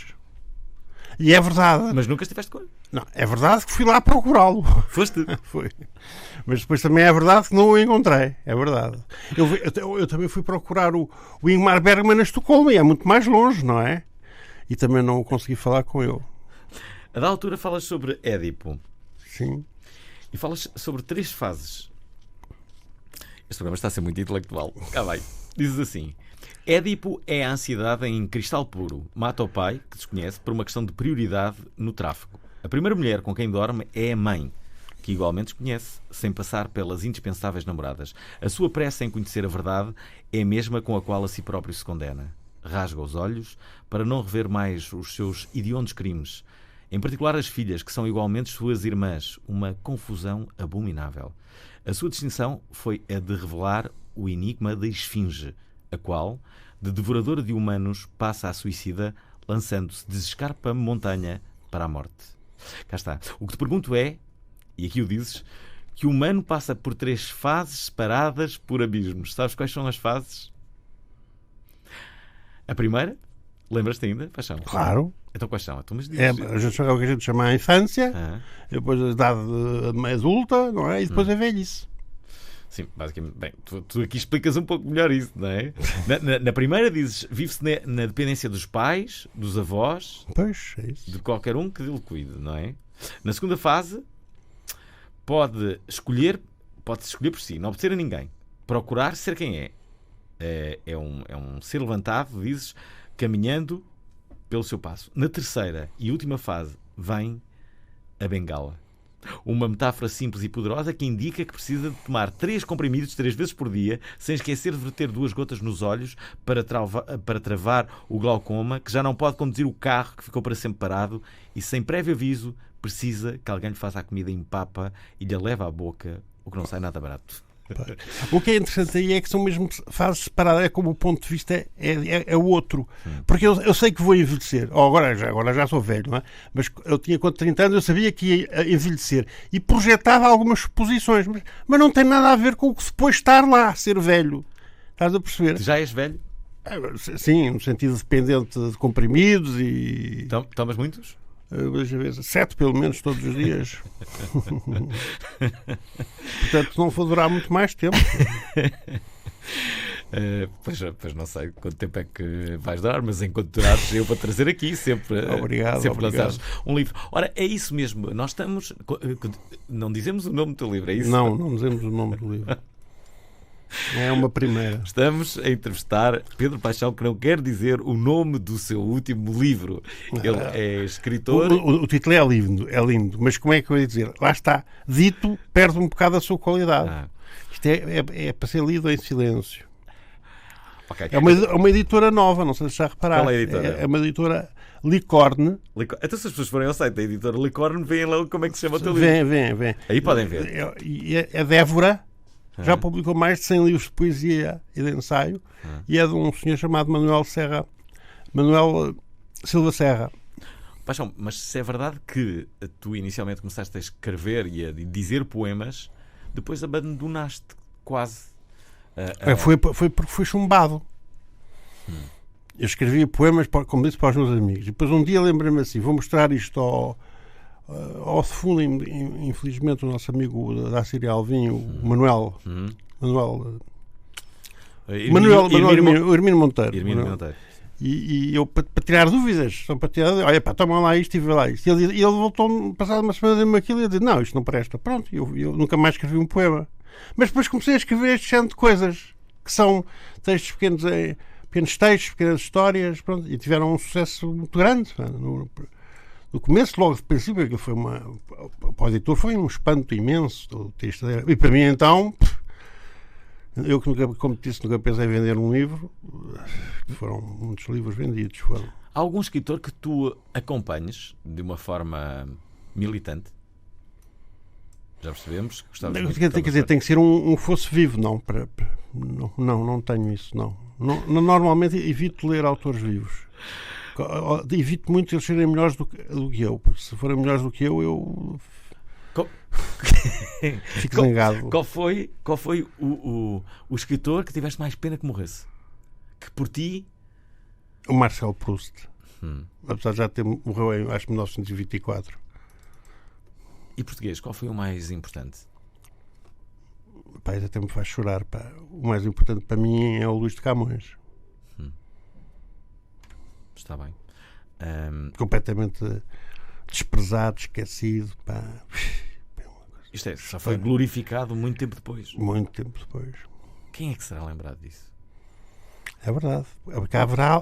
E é verdade. Mas nunca estiveste com ele? Não, é verdade que fui lá procurá-lo. Foste? Foi. Mas depois também é verdade que não o encontrei. É verdade. Eu também fui procurar o Ingmar Bergman em Estocolmo, e é muito mais longe, não é? E também não consegui falar com ele. A da altura falas sobre Édipo. Sim. E falas sobre 3 fases. Este programa está a ser muito intelectual. Vai. Dizes assim: Édipo é a ansiedade em cristal puro. Mata o pai, que desconhece, por uma questão de prioridade no tráfico. A primeira mulher com quem dorme é a mãe, que igualmente desconhece, sem passar pelas indispensáveis namoradas. A sua pressa em conhecer a verdade é a mesma com a qual a si próprio se condena. Rasga os olhos para não rever mais os seus hediondos crimes. Em particular as filhas, que são igualmente suas irmãs. Uma confusão abominável. A sua distinção foi a de revelar o enigma da esfinge, a qual, de devoradora de humanos, passa a suicida, lançando-se de escarpa montanha para a morte. Cá está. O que te pergunto é, e aqui o dizes, que o humano passa por 3 fases separadas por abismos. Sabes quais são as fases? A primeira, lembras-te ainda, paixão? Claro. Então quais são? Então, mas é o que a gente chama a infância, depois a idade adulta, não é? E depois a velhice. Sim, basicamente. Bem, tu aqui explicas um pouco melhor isso, não é? Na primeira dizes, vive-se na dependência dos pais, dos avós, pois, é isso. De qualquer um que dele cuide, não é? Na segunda fase, pode escolher por si, não obedecer a ninguém, procurar ser quem é. É um ser levantado, dizes, caminhando pelo seu passo. Na terceira e última fase vem a bengala. Uma metáfora simples e poderosa que indica que precisa de tomar 3 comprimidos 3 vezes por dia, sem esquecer de verter 2 gotas nos olhos para travar o glaucoma, que já não pode conduzir o carro que ficou para sempre parado e, sem prévio aviso, precisa que alguém lhe faça a comida em papa e lhe a leve à boca, o que não sai nada barato. O que é interessante aí é que são mesmo fases separadas, é como o ponto de vista é outro. Porque eu sei que vou envelhecer. Agora já sou velho, não é? Mas eu tinha quando 30 anos, eu sabia que ia envelhecer e projetava algumas suposições, mas não tem nada a ver com o que depois estar lá, ser velho. Estás a perceber? Já és velho? Sim, no sentido dependente de comprimidos e... Tomas muitos? Deixa eu ver, 7 pelo menos todos os dias. Portanto, não vou durar muito mais tempo. Pois não sei quanto tempo é que vais durar, mas enquanto durares, eu vou trazer aqui sempre. Obrigado. Lançares um livro. Ora, é isso mesmo. Nós estamos. Não dizemos o nome do teu livro, é isso? Não dizemos o nome do livro. É uma primeira. Estamos a entrevistar Pedro Paixão, que não quer dizer o nome do seu último livro. Ele é escritor. O título é lindo, mas como é que eu ia dizer? Lá está, dito, perde um bocado a sua qualidade. Isto é para ser lido em silêncio. Okay. É uma editora nova, não sei se já repararam. Qual é a editora? É uma editora Licorne. Então, se as pessoas forem ao site da editora Licorne, veem logo como é que se chama o teu livro. Vem. Aí podem ver. É Dévora. Já publicou mais de 100 livros de poesia e de ensaio e é de um senhor chamado Manuel Silva Serra. Paixão, mas se é verdade que tu inicialmente começaste a escrever e a dizer poemas, depois abandonaste quase. Foi porque fui chumbado. Eu escrevia poemas, como disse, para os meus amigos. E depois um dia lembrei-me assim, vou mostrar isto ao fundo, infelizmente, o nosso amigo da Síria Alvim, o Manuel. Hermínio Monteiro. E eu, para tirar dúvidas, só para tirar dúvidas, olha pá, toma lá isto e vê lá isto. E ele voltou, passado uma semana, deu-me aquilo e eu disse, não, isto não presta. Pronto, eu nunca mais escrevi um poema. Mas depois comecei a escrever este género de coisas, que são textos pequenos textos, pequenas histórias, pronto, e tiveram um sucesso muito grande. No começo, logo de princípio, aquilo foi para o editor foi um espanto imenso do texto. E para mim, então, eu que nunca, como disse, nunca pensei em vender um livro, foram muitos livros vendidos. Há algum escritor que tu acompanhes de uma forma militante? Já percebemos que gostavas muito. Quer dizer, tem que ser um fosse vivo, não tenho isso, não. Normalmente evito ler autores vivos. Evito muito eles serem melhores do que eu, porque se forem melhores do que eu fico zangado. Qual foi o escritor que tiveste mais pena que morresse? Que por ti... O Marcel Proust. Apesar de já morreu em, acho, 1924. E português, qual foi o mais importante? Pá, isso até me faz chorar. Pá. O mais importante para mim é o Luís de Camões. Está bem. Completamente desprezado, esquecido. Pá. Isto só foi glorificado muito tempo depois. Muito tempo depois. Quem é que será lembrado disso? É verdade.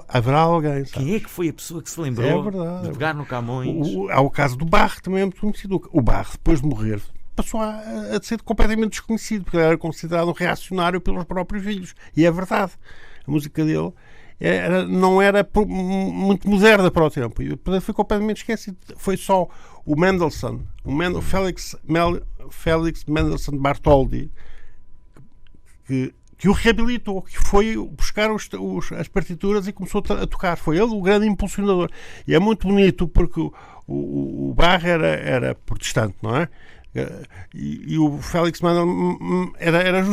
Haverá alguém. Sabes? Quem é que foi a pessoa que se lembrou de pegar no Camões? Há o caso do Barre, também é muito conhecido. O Barre, depois de morrer, passou a ser completamente desconhecido, porque ele era considerado um reacionário pelos próprios filhos. E é verdade. A música dele não era muito moderna para o tempo. E foi completamente esquecido. Foi só o Mendelssohn, Félix Mendelssohn Bartholdy, que o reabilitou, que foi buscar as partituras e começou a tocar. Foi ele o grande impulsionador. E é muito bonito porque o Bach era protestante, não é? E o Félix Mendelssohn era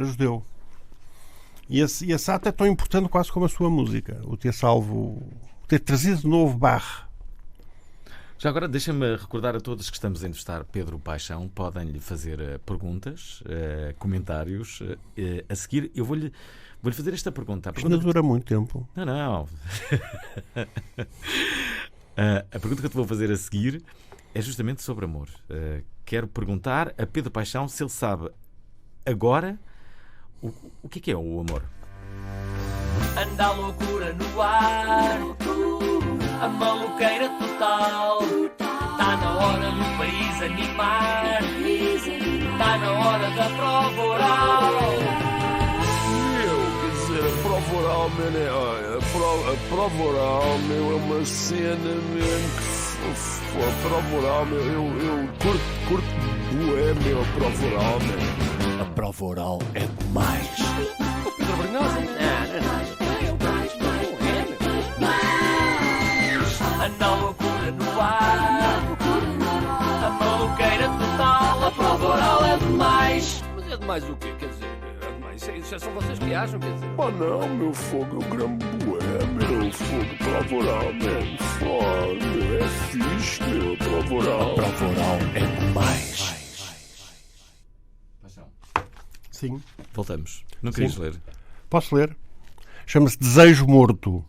judeu. E esse ato é tão importante quase como a sua música. O ter trazido de novo Bach. Já agora, deixa-me recordar a todos que estamos a entrevistar Pedro Paixão. Podem-lhe fazer perguntas, comentários. A seguir, eu vou-lhe fazer esta pergunta. Isto não dura muito tempo. Não. A pergunta que eu te vou fazer a seguir é justamente sobre amor. Quero perguntar a Pedro Paixão se ele sabe agora o que é o amor. Anda a loucura no ar, a maluqueira total. Está na hora do país animar, está na hora da prova oral. Quer dizer, a prova oral, a prova oral, meu, é uma cena mesmo que fofo. A prova oral, meu, eu curto bué, meu, a prova oral, meu. A prova oral é demais. Pedro Brunhosa? Não. Anda a loucura no ar, a maluqueira total. A prova oral é demais. Mas é demais o quê? Quer dizer, é demais. Isso são vocês que acham, quer dizer? Oh não, meu fogo, eu gramo bué, meu fogo, prova oral, meu. Fogo, meu, é fixe, meu, a prova oral. A prova oral é demais. Sim. Voltamos. Não querias ler? Posso ler? Chama-se Desejo Morto.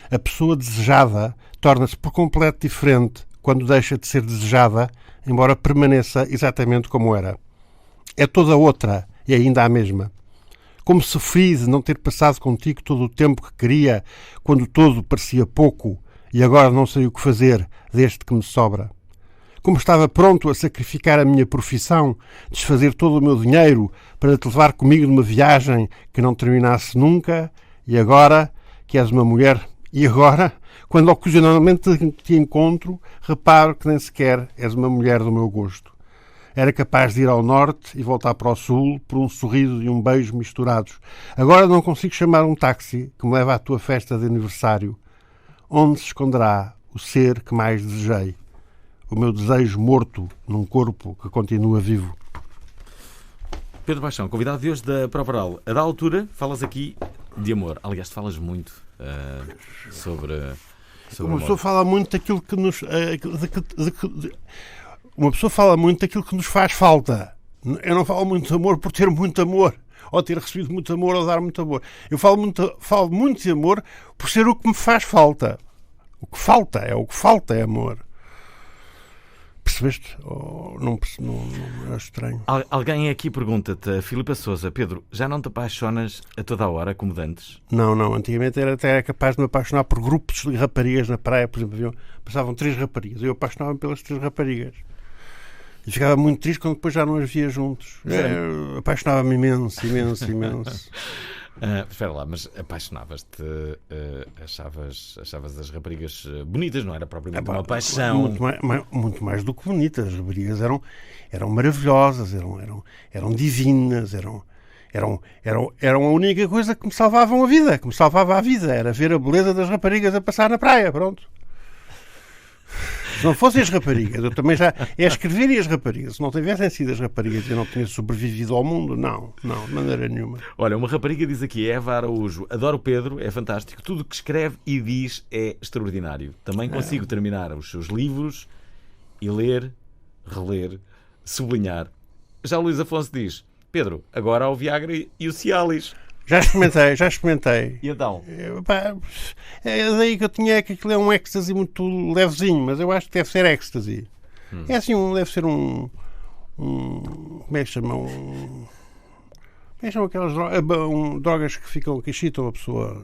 A pessoa desejada torna-se por completo diferente quando deixa de ser desejada, embora permaneça exatamente como era. É toda outra e ainda a mesma. Como sofri de não ter passado contigo todo o tempo que queria, quando todo parecia pouco, e agora não sei o que fazer desde que me sobra. Como estava pronto a sacrificar a minha profissão, desfazer todo o meu dinheiro para te levar comigo numa viagem que não terminasse nunca, e agora que és uma mulher, e agora, quando ocasionalmente te encontro, reparo que nem sequer és uma mulher do meu gosto. Era capaz de ir ao norte e voltar para o sul por um sorriso e um beijo misturados. Agora não consigo chamar um táxi que me leva à tua festa de aniversário. Onde se esconderá o ser que mais desejei. O meu desejo morto num corpo que continua vivo. Pedro Paixão, convidado de hoje da Prova Oral. A da altura, falas aqui de amor. Aliás, tu falas muito sobre uma pessoa fala muito daquilo que nos... uma pessoa fala muito daquilo que nos faz falta. Eu não falo muito de amor por ter muito amor, ou ter recebido muito amor, ou dar muito amor. Eu falo muito de amor por ser o que me faz falta. O que falta é amor. Percebeste? Não é estranho. Alguém aqui pergunta-te, a Filipa Sousa: Pedro, já não te apaixonas a toda a hora, como dantes? Não. Antigamente era capaz de me apaixonar por grupos de raparigas na praia. Por exemplo, passavam 3 raparigas. Eu apaixonava-me pelas 3 raparigas. E ficava muito triste quando depois já não as via juntos. Apaixonava-me imenso. Espera lá, mas apaixonavas-te, achavas as raparigas bonitas, não era propriamente uma paixão? Muito mais do que bonitas. As raparigas eram maravilhosas, eram divinas, eram a única coisa que me salvavam a vida, que me salvava a vida, era ver a beleza das raparigas a passar na praia, pronto. Se não fossem as raparigas, eu também já... escrever as raparigas. Se não tivessem sido as raparigas, eu não tinha sobrevivido ao mundo. Não, de maneira nenhuma. Olha, uma rapariga diz aqui, Eva Araújo: adoro o Pedro, é fantástico. Tudo o que escreve e diz é extraordinário. Também consigo terminar os seus livros e ler, reler, sublinhar. Já o Luís Afonso diz: Pedro, agora há o Viagra e o Cialis. Já experimentei. E então? É daí que eu tinha que aquilo é um êxtase muito levezinho, mas eu acho que deve ser êxtase. É assim, deve ser um como é que chamam? Como é que chamam aquelas drogas que excitam a pessoa?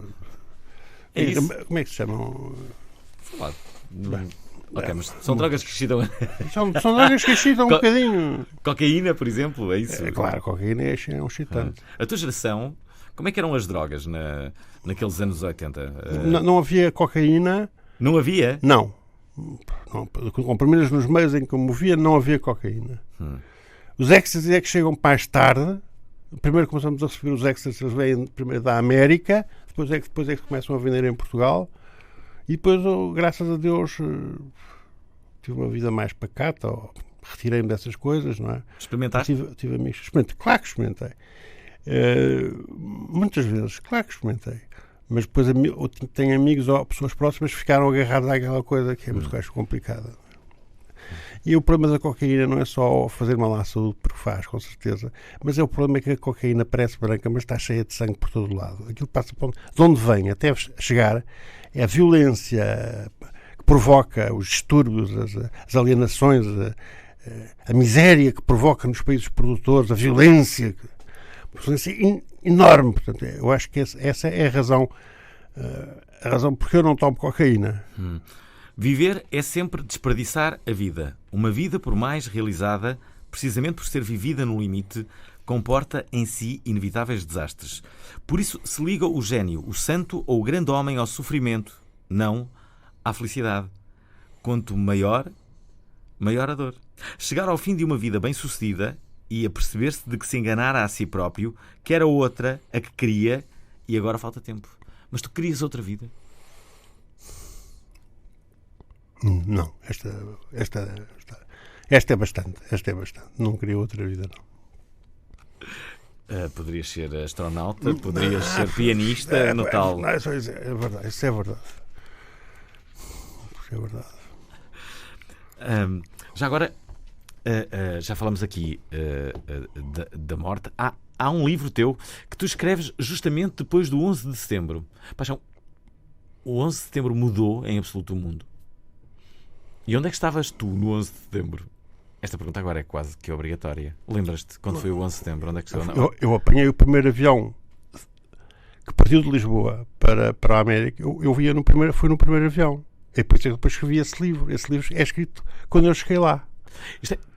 É isso? Como é que se chamam? Ok, mas são drogas que excitam. São drogas que excitam um bocadinho. Cocaína, por exemplo, é isso? Claro, cocaína é um excitante. A tua geração, como é que eram as drogas naqueles anos 80? Não havia cocaína. Não havia? Não. Com primeiros nos meios em que eu movia, não havia cocaína. Os êxtasis é que chegam mais tarde. Primeiro começamos a receber os êxtasis, eles vêm primeiro da América, depois é que começam a vender em Portugal. E depois, graças a Deus, tive uma vida mais pacata, retirei-me dessas coisas, não é? Experimentaste? Tive amigos. Experimentei. Claro que experimentei. Muitas vezes, claro que experimentei. Mas depois tenho amigos ou pessoas próximas que ficaram agarrados àquela coisa que é muito mais complicada. E o problema da cocaína não é só fazer mal à saúde, porque faz, com certeza, mas é o problema que a cocaína parece branca, mas está cheia de sangue por todo lado. Aquilo passa de onde vem até chegar é a violência que provoca os distúrbios, as alienações, a miséria que provoca nos países produtores, a violência enorme. Portanto, eu acho que essa é a razão porque eu não tomo cocaína. Viver é sempre desperdiçar a vida. Uma vida, por mais realizada, precisamente por ser vivida no limite, comporta em si inevitáveis desastres. Por isso se liga o gênio, o santo ou o grande homem ao sofrimento, não à felicidade. Quanto maior a dor. Chegar ao fim de uma vida bem-sucedida e a perceber-se de que se enganara a si próprio, que era outra a que queria e agora falta tempo. Mas tu querias outra vida? Não, esta é bastante. Não queria outra vida, não. Poderias ser astronauta, poderias ser pianista, no tal. É verdade, isso é verdade. Já agora, já falamos aqui da morte. Há um livro teu que tu escreves justamente depois do 11 de setembro. Paixão, o 11 de setembro mudou em absoluto o mundo. E onde é que estavas tu no 11 de setembro? Esta pergunta agora é quase que obrigatória. Lembras-te quando foi o 11 de setembro? Onde é que estou? Eu apanhei o primeiro avião que partiu de Lisboa para a América. Eu fui no primeiro avião. E depois escrevi esse livro. Esse livro é escrito quando eu cheguei lá.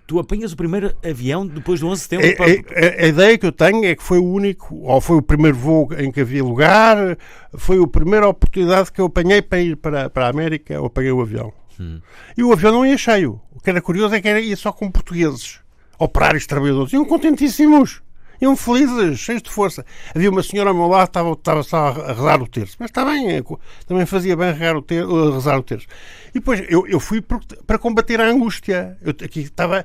Tu apanhas o primeiro avião depois do 11 de setembro? A ideia que eu tenho é que foi o único, ou foi o primeiro voo em que havia lugar, foi a primeira oportunidade que eu apanhei para ir para a América. Eu apanhei o avião. E o avião não ia cheio. O que era curioso é que ia só com portugueses, operários, trabalhadores. Iam contentíssimos. Iam felizes, cheios de força. Havia uma senhora ao meu lado que estava só a rezar o terço. Mas está bem, também fazia bem rezar o terço. E depois eu fui para combater a angústia. Eu aqui estava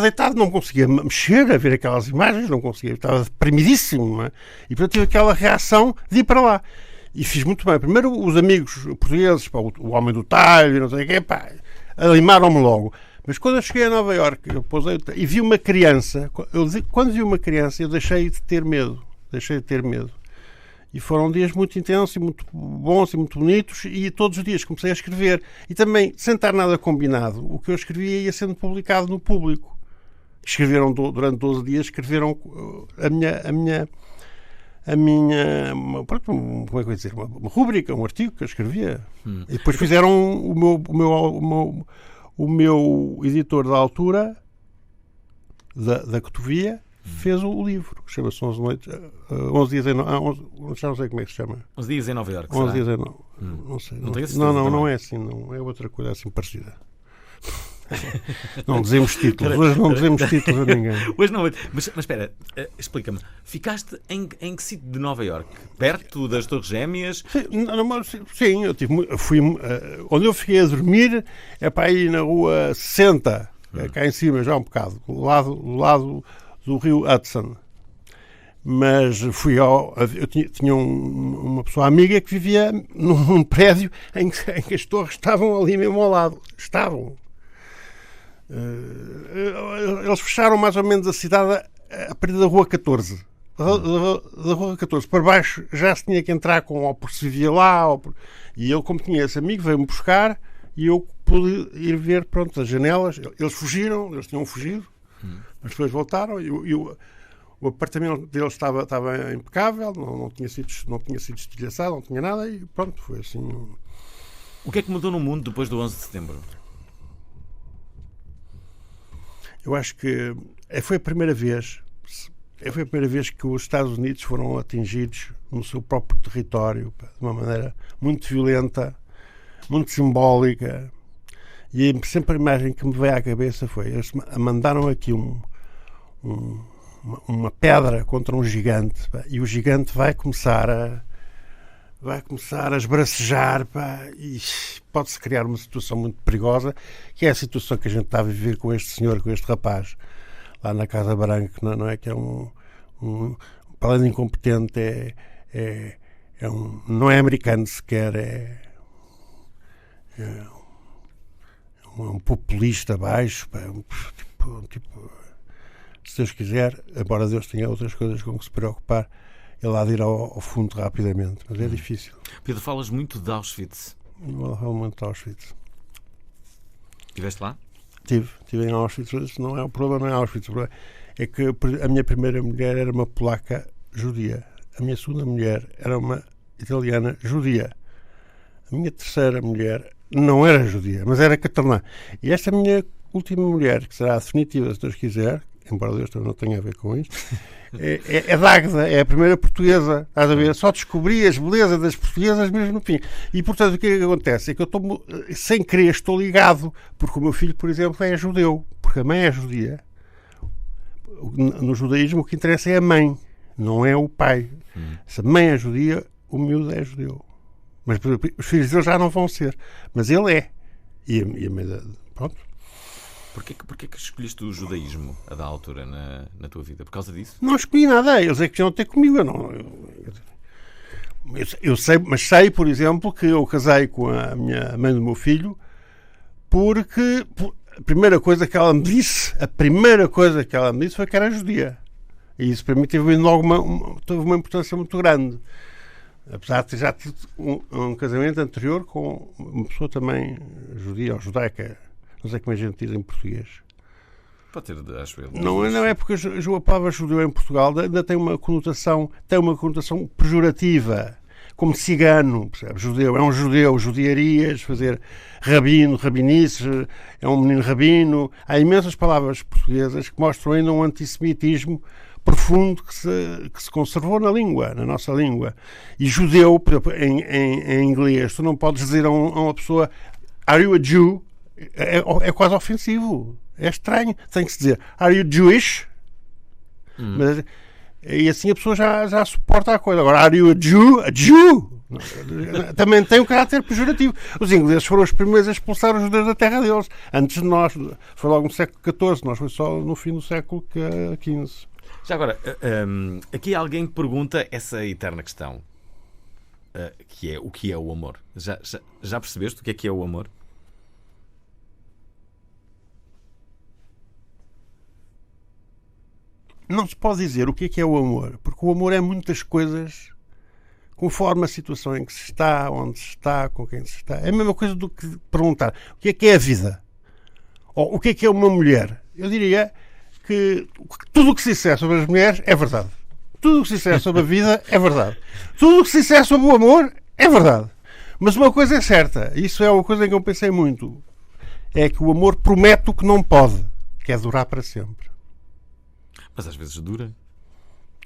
deitado, não conseguia mexer a ver aquelas imagens, não conseguia, estava deprimidíssimo. Não é? E portanto tive aquela reação de ir para lá. E fiz muito bem. Primeiro os amigos portugueses, pá, o Homem do Talho, não sei o quê, pá, animaram-me logo. Mas quando eu cheguei a Nova Iorque, eu pousei e vi uma criança, quando vi uma criança, eu deixei de ter medo. E foram dias muito intensos e muito bons e muito bonitos, e todos os dias comecei a escrever. E também, sem estar nada combinado, o que eu escrevia ia sendo publicado no público. Escreveram durante 12 dias, escreveram pronto, como é que eu ia dizer, uma rúbrica, um artigo que eu escrevia. E depois fizeram o meu editor da altura, da Cotovia, fez o livro, que chama-se 11 dias em não sei como é que se chama. 11 dias em Nova Iorque. 11 dias em Nova Não sei. Não é assim, não é outra coisa assim parecida. Não dizemos títulos, hoje não dizemos títulos a ninguém. Hoje não, mas espera, explica-me. Ficaste em que sítio de Nova Iorque? Perto das Torres Gêmeas? Sim, fui onde eu fiquei a dormir é para ir na rua 60, cá em cima já um bocado, do lado do rio Hudson. Mas eu tinha uma pessoa amiga que vivia num prédio em que as torres estavam ali mesmo ao lado. Eles fecharam mais ou menos a cidade a partir da Rua 14. Da Rua 14 para baixo já se tinha que entrar ou por se vivia lá. E ele, como tinha esse amigo, veio-me buscar e eu pude ir ver, pronto, as janelas. Eles tinham fugido, mas depois voltaram e o apartamento deles estava impecável, não tinha sido estilhaçado, não tinha nada e pronto, foi assim. O que é que mudou no mundo depois do 11 de setembro? Eu acho que foi a primeira vez que os Estados Unidos foram atingidos no seu próprio território de uma maneira muito violenta, muito simbólica. E sempre a imagem que me veio à cabeça foi: eles mandaram aqui uma pedra contra um gigante, e o gigante vai começar a esbracejar, e pode-se criar uma situação muito perigosa, que é a situação que a gente está a viver com este senhor, com este rapaz lá na Casa Branca, não é? Que é para além de incompetente, não é americano sequer, é um populista baixo, se Deus quiser, embora Deus tenha outras coisas com que se preocupar, ele há de ir ao fundo rapidamente, mas é difícil. Pedro, falas muito de Auschwitz. Eu falo muito de Auschwitz. Estiveste lá? Estive em Auschwitz. O problema não é Auschwitz, o problema é que a minha primeira mulher era uma polaca judia. A minha segunda mulher era uma italiana judia. A minha terceira mulher não era judia, mas era catalã. E esta minha última mulher, que será a definitiva, se Deus quiser, embora Deus também não tenha a ver com isto, é de Águeda, é a primeira portuguesa. Estás a ver? Só descobri as belezas das portuguesas mesmo no fim. E portanto o que é que acontece? É que eu estou, sem querer, estou ligado, porque o meu filho, por exemplo, é judeu, porque a mãe é judia. No judaísmo o que interessa é a mãe, não é o pai. Se a mãe é judia, o miúdo é judeu. Mas os filhos dele já não vão ser. Mas ele é. E a mãe, pronto. Porquê que escolheste o judaísmo a da altura na tua vida? Por causa disso? Não escolhi nada. Eles é que tinham ter comigo. Eu sei, mas sei, por exemplo, que eu casei com a mãe do meu filho porque a primeira coisa que ela me disse foi que era judia. E isso para mim teve uma importância muito grande. Apesar de ter já tido um casamento anterior com uma pessoa também judia ou judaica. Não sei como a gente diz em português. Pode ter, acho eu. Não é porque a palavra judeu em Portugal ainda tem uma conotação pejorativa, como cigano, percebe? Judeu, é um judeu, judiarias, fazer rabino, rabinices, é um menino rabino. Há imensas palavras portuguesas que mostram ainda um antissemitismo profundo que se conservou na nossa língua. E judeu, por exemplo, em inglês, tu não podes dizer a uma pessoa "Are you a Jew?" É quase ofensivo. É estranho. Tem que se dizer "Are you Jewish?" Mas E assim a pessoa já suporta a coisa. Agora, are you a Jew? A Jew? Também tem um caráter pejorativo. Os ingleses foram os primeiros a expulsar os judeus da terra deles. Antes de nós, foi logo no século XIV, nós foi só no fim do século XV. Já agora, aqui alguém pergunta essa eterna questão, que é o que é o amor. Já percebeste o que é o amor? Não se pode dizer o que é o amor, porque o amor é muitas coisas conforme a situação em que se está, onde se está, com quem se está. É a mesma coisa do que perguntar o que é a vida? Ou o que é uma mulher? Eu diria que tudo o que se disser sobre as mulheres é verdade. Tudo o que se disser sobre a vida é verdade. Tudo o que se disser sobre o amor é verdade. Mas uma coisa é certa, isso é uma coisa em que eu pensei muito, é que o amor promete o que não pode, que é durar para sempre. Mas às vezes dura.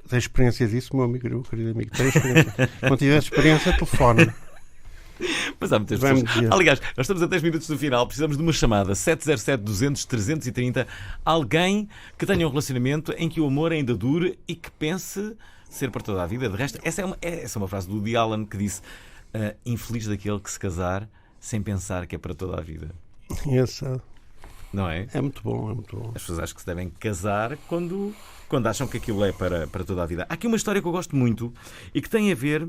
Tens experiência disso, meu amigo, meu querido amigo? Tens experiência? Quando tiveres experiência, telefone. Mas há muitas pessoas. Aliás, nós estamos a 10 minutos do final, precisamos de uma chamada 707-200-330. Alguém que tenha um relacionamento em que o amor ainda dure e que pense ser para toda a vida. De resto, essa é uma frase do Woody Allen que disse: infeliz daquele que se casar sem pensar que é para toda a vida. Essa. Não é? É muito bom, é muito bom. As pessoas acham que se devem casar quando acham que aquilo é para toda a vida. Há aqui uma história que eu gosto muito e que tem a ver...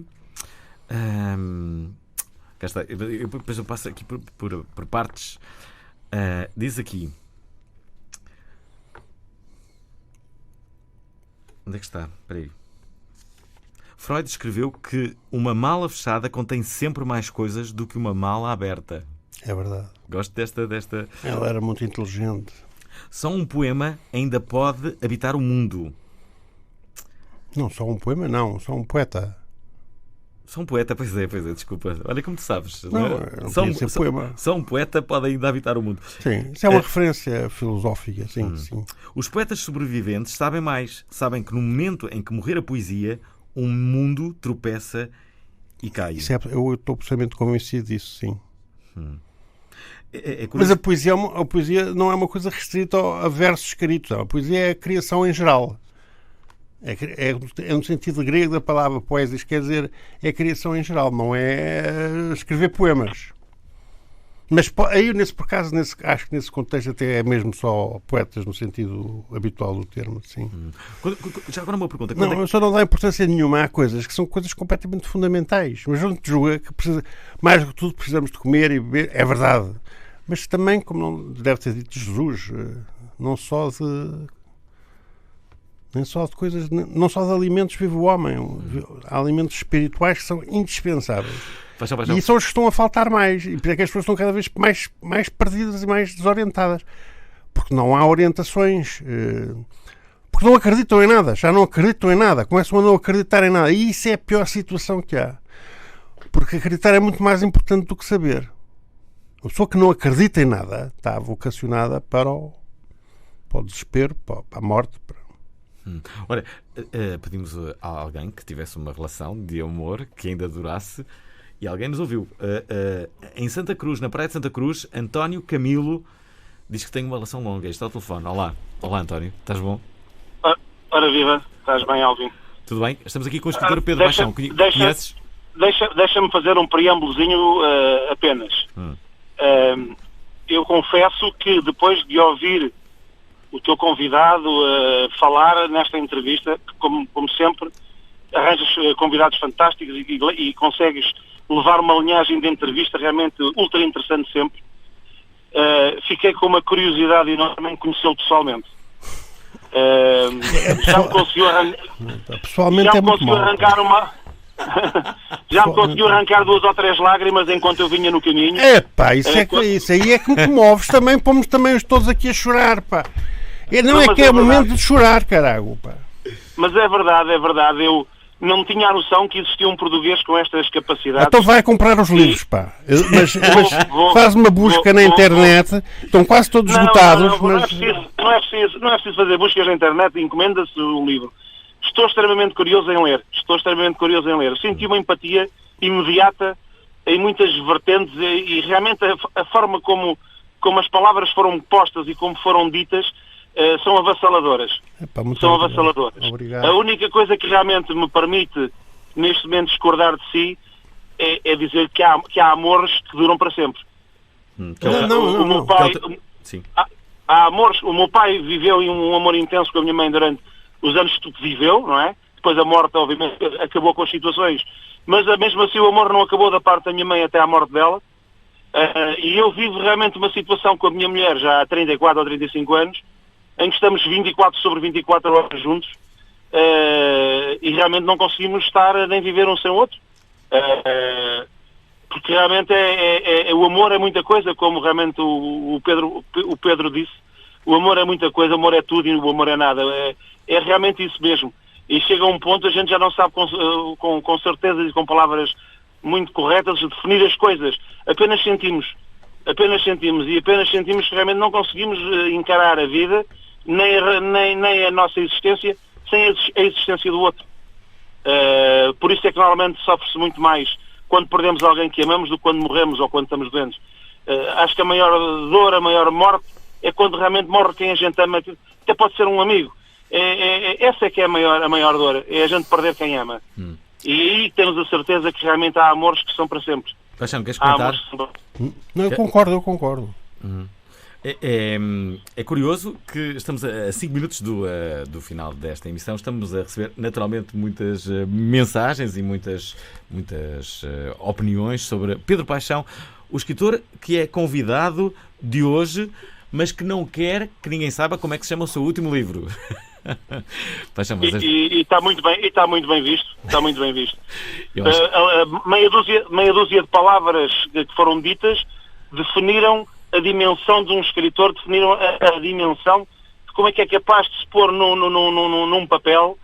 cá está. Depois eu passo aqui por partes. Diz aqui... Onde é que está? Espera aí. Freud escreveu que uma mala fechada contém sempre mais coisas do que uma mala aberta. É verdade. Gosto desta... Ela era muito inteligente. Só um poema ainda pode habitar o mundo. Não, só um poema não, só um poeta. Só um poeta, pois é, desculpa. Olha como tu sabes. Não só, poema. Só um poeta pode ainda habitar o mundo. Sim, isso é uma referência filosófica, sim, sim. Os poetas sobreviventes sabem mais. Sabem que no momento em que morrer a poesia, um mundo tropeça e cai. Eu estou absolutamente convencido disso, sim. É mas a poesia não é uma coisa restrita a versos escritos. A poesia é a criação em geral. É no sentido grego da palavra poesis, quer dizer, é a criação em geral, não é escrever poemas. Mas aí, acho que nesse contexto até é mesmo só poetas, no sentido habitual do termo, sim. Já agora uma pergunta. Não, só não dá importância nenhuma. Há coisas que são coisas completamente fundamentais. Mas não te julga que mais do que tudo precisamos de comer e beber. É verdade. Mas também, como não deve ter dito Jesus, não só de coisas, não só de alimentos vive o homem. Há alimentos espirituais que são indispensáveis. E são os que estão a faltar mais. E por é que as pessoas estão cada vez mais perdidas e mais desorientadas. Porque não há orientações. Porque não acreditam em nada. Já não acreditam em nada. Começam a não acreditar em nada. E isso é a pior situação que há. Porque acreditar é muito mais importante do que saber. A pessoa que não acredita em nada está vocacionada para o desespero, para a morte. Ora, pedimos a alguém que tivesse uma relação de amor que ainda durasse e alguém nos ouviu. Em Santa Cruz, na praia de Santa Cruz, António Camilo diz que tem uma relação longa. Está ao telefone. Olá, António, estás bom? Ora viva, estás bem, Alvin? Tudo bem? Estamos aqui com o escritor Pedro Baixão. Conheces? Deixa-me fazer um preâmbulozinho apenas. Eu confesso que depois de ouvir o teu convidado falar nesta entrevista, como sempre, arranjas convidados fantásticos e consegues levar uma linhagem de entrevista realmente ultra interessante sempre. Fiquei com uma curiosidade enorme em conhecê-lo pessoalmente. Já me conseguiu arrancar uma... Já me conseguiu arrancar 2 ou 3 lágrimas enquanto eu vinha no caminho. Isso aí é que me comoves também. Pomos também todos aqui a chorar, pá. Não é que é momento de chorar, carago, pá. Mas é verdade. Eu não tinha a noção que existia um português com estas capacidades. Então vai comprar os livros, pá. Mas faz uma busca na internet. Estão quase todos esgotados. Não é preciso fazer buscas na internet. Encomenda-se um livro. Estou extremamente curioso em ler. Senti uma empatia imediata em muitas vertentes e realmente a forma como as palavras foram postas e como foram ditas são avassaladoras. são avassaladores. Obrigado. A única coisa que realmente me permite, neste momento, discordar de si, é dizer que há amores que duram para sempre. O meu pai... Sim. Há amores... O meu pai viveu um amor intenso com a minha mãe durante os anos que viveu, não é? Depois a morte, obviamente, acabou com as situações. Mas mesmo assim o amor não acabou da parte da minha mãe até à morte dela. E eu vivo realmente uma situação com a minha mulher já há 34 ou 35 anos, em que estamos 24 sobre 24 horas juntos, e realmente não conseguimos estar nem viver um sem o outro. Porque realmente o amor é muita coisa, como realmente o Pedro disse. O amor é muita coisa, o amor é tudo e o amor é nada. É realmente isso mesmo. E chega a um ponto, a gente já não sabe com certeza e com palavras muito corretas definir as coisas. Apenas sentimos e apenas sentimos que realmente não conseguimos encarar a vida, nem a nossa existência, sem a existência do outro. Por isso é que normalmente sofre-se muito mais quando perdemos alguém que amamos do que quando morremos ou quando estamos doentes. Acho que a maior dor, a maior morte é quando realmente morre quem a gente ama, até pode ser um amigo. Essa é que é a maior dor, é a gente perder quem ama. E aí temos a certeza que realmente há amores que são para sempre. Paixão, queres comentar? Não, eu concordo. É curioso que estamos a 5 minutos do final desta emissão. Estamos a receber naturalmente muitas mensagens e muitas opiniões sobre Pedro Paixão, o escritor que é convidado de hoje, mas que não quer que ninguém saiba como é que se chama o seu último livro. Paixão, mas e está muito bem visto. Meia dúzia de palavras que foram ditas definiram a dimensão de um escritor, definiram a dimensão de como é que é capaz de se pôr num papel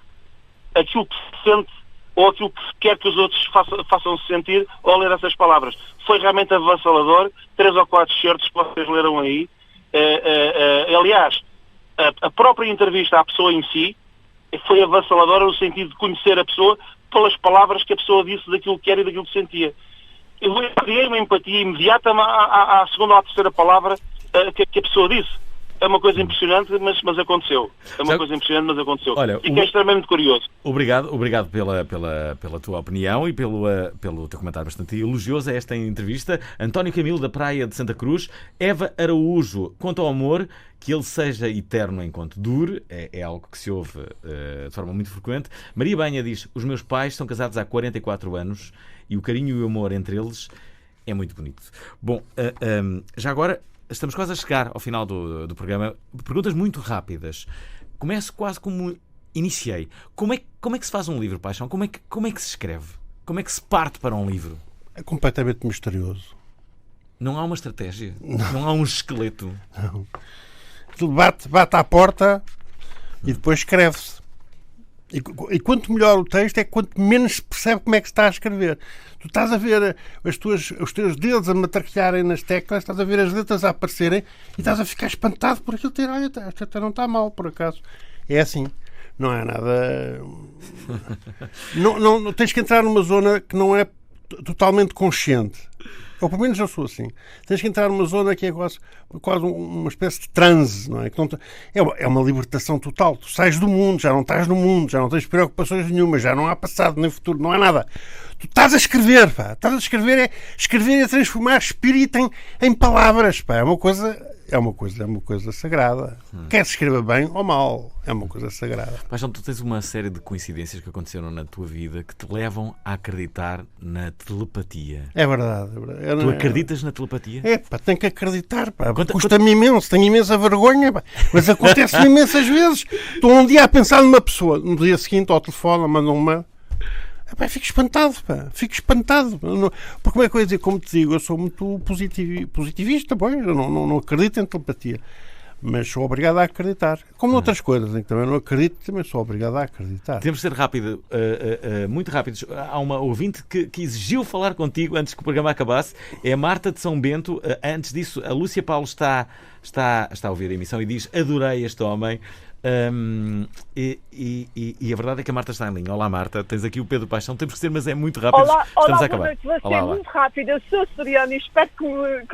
aquilo que se sente ou aquilo que quer que os outros façam -se sentir ao ler essas palavras. Foi realmente avassalador, 3 ou 4 certos que vocês leram aí. Aliás, a própria entrevista à pessoa em si foi avassaladora no sentido de conhecer a pessoa pelas palavras que a pessoa disse daquilo que era e daquilo que sentia. Eu criei uma empatia imediata à segunda ou à terceira palavra que a pessoa disse. É uma coisa impressionante, mas aconteceu. Olha, fiquei extremamente curioso. Obrigado pela tua opinião e pelo teu comentário bastante elogioso a esta entrevista. António Camilo, da Praia de Santa Cruz. Eva Araújo, quanto ao amor, que ele seja eterno enquanto dure, é algo que se ouve de forma muito frequente. Maria Banha diz: os meus pais são casados há 44 anos e o carinho e o amor entre eles é muito bonito. Bom, já agora estamos quase a chegar ao final do programa. Perguntas muito rápidas. Começo quase como iniciei. Como é que se faz um livro, Paixão? Como é que se escreve? Como é que se parte para um livro? É completamente misterioso. Não há uma estratégia? Não há um esqueleto? Não. Bate à porta e depois escreve-se. E quanto melhor o texto é quanto menos se percebe como é que se está a escrever. Tu estás a ver os teus dedos a matraquilharem nas teclas, estás a ver as letras a aparecerem e estás a ficar espantado por aquilo. Olha, esta até não está mal, por acaso. É assim. Não é nada... não tens que entrar numa zona que não é totalmente consciente. Ou pelo menos eu sou assim. Tens que entrar numa zona que é quase uma espécie de transe, não é? É uma libertação total. Tu sais do mundo, já não estás no mundo, já não tens preocupações nenhuma, já não há passado nem futuro, não há nada. Tu estás a escrever, pá. Estás a escrever é transformar espírito em palavras, pá. É uma coisa sagrada. Quer se escreva bem ou mal, é uma coisa sagrada. Paixão, tu tens uma série de coincidências que aconteceram na tua vida que te levam a acreditar na telepatia. É verdade. Tu acreditas na telepatia? É, pá, tenho que acreditar, pá. Custa-me imenso, tenho imensa vergonha, pá. Mas acontece-me imensas vezes. Estou um dia a pensar numa pessoa, no dia seguinte ao telefone, mando uma... Fico espantado, pá. Porque como é que eu ia dizer, como te digo, eu sou muito positivista, pois, eu não acredito em telepatia, mas sou obrigado a acreditar. Como outras coisas em que também não acredito, também sou obrigado a acreditar. Temos de ser rápido, muito rápidos. Há uma ouvinte que exigiu falar contigo antes que o programa acabasse, é a Marta de São Bento. Antes disso, a Lúcia Paulo está a ouvir a emissão e diz: adorei este homem. E a verdade é que a Marta está em linha. Olá, Marta, tens aqui o Pedro Paixão. Temos que ser, mas é muito rápido. Estamos a acabar. Vou ser muito rápido. Eu sou açoriana e espero que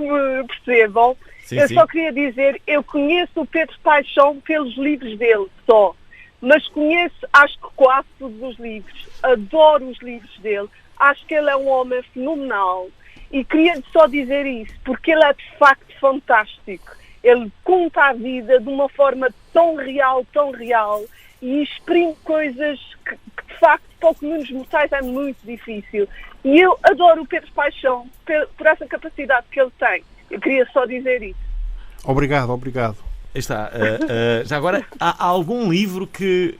me percebam. Sim. Só queria dizer, eu conheço o Pedro Paixão pelos livros dele, só. mas conheço, acho que quase todos os livros. Adoro os livros dele. Acho que ele é um homem fenomenal. E queria só dizer isso, porque ele é de facto fantástico. Ele conta a vida de uma forma tão real, e exprime coisas que de facto, para os comuns mortais é muito difícil. E eu adoro o Pedro Paixão por essa capacidade que ele tem. Eu queria só dizer isso. Obrigado. Aí está. Já agora, há algum livro que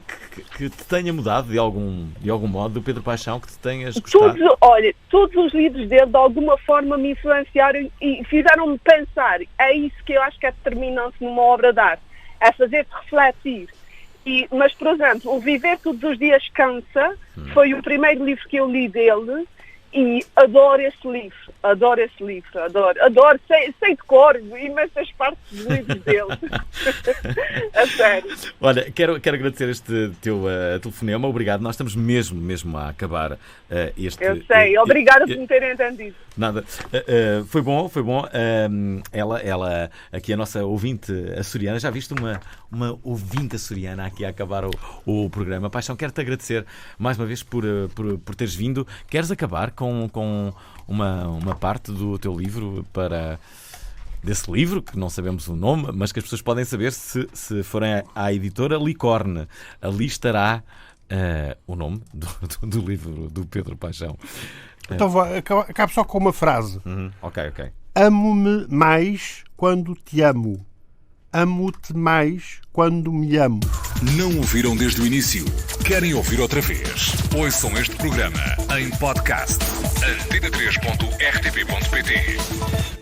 te tenha mudado de algum modo, do Pedro Paixão, que te tenhas gostado? Todos os livros dele de alguma forma me influenciaram e fizeram-me pensar. É isso que eu acho que é determinante numa obra de arte. É fazer-te refletir. Mas, por exemplo, o Viver Todos os Dias Cansa foi o primeiro livro que eu li dele e adoro esse livro. Adoro, sei de cor imensas partes dos livros dele. A sério. Olha, quero agradecer este teu telefonema. Obrigado. Nós estamos mesmo a acabar este... Eu sei. Obrigada por me terem entendido. Nada. Foi bom. Ela, aqui a nossa ouvinte açoriana, já viste uma ouvinte açoriana aqui a acabar o programa. Paixão, quero-te agradecer mais uma vez por teres vindo. Queres acabar com uma parte do teu livro desse livro, que não sabemos o nome, mas que as pessoas podem saber se forem à editora Licorne. Ali estará o nome do livro do Pedro Paixão. Então acabo só com uma frase. Ok. Amo-me mais quando te amo. Amo-te mais quando me amo. Não ouviram desde o início? Querem ouvir outra vez? Ouçam este programa em podcast. antena3.rtp.pt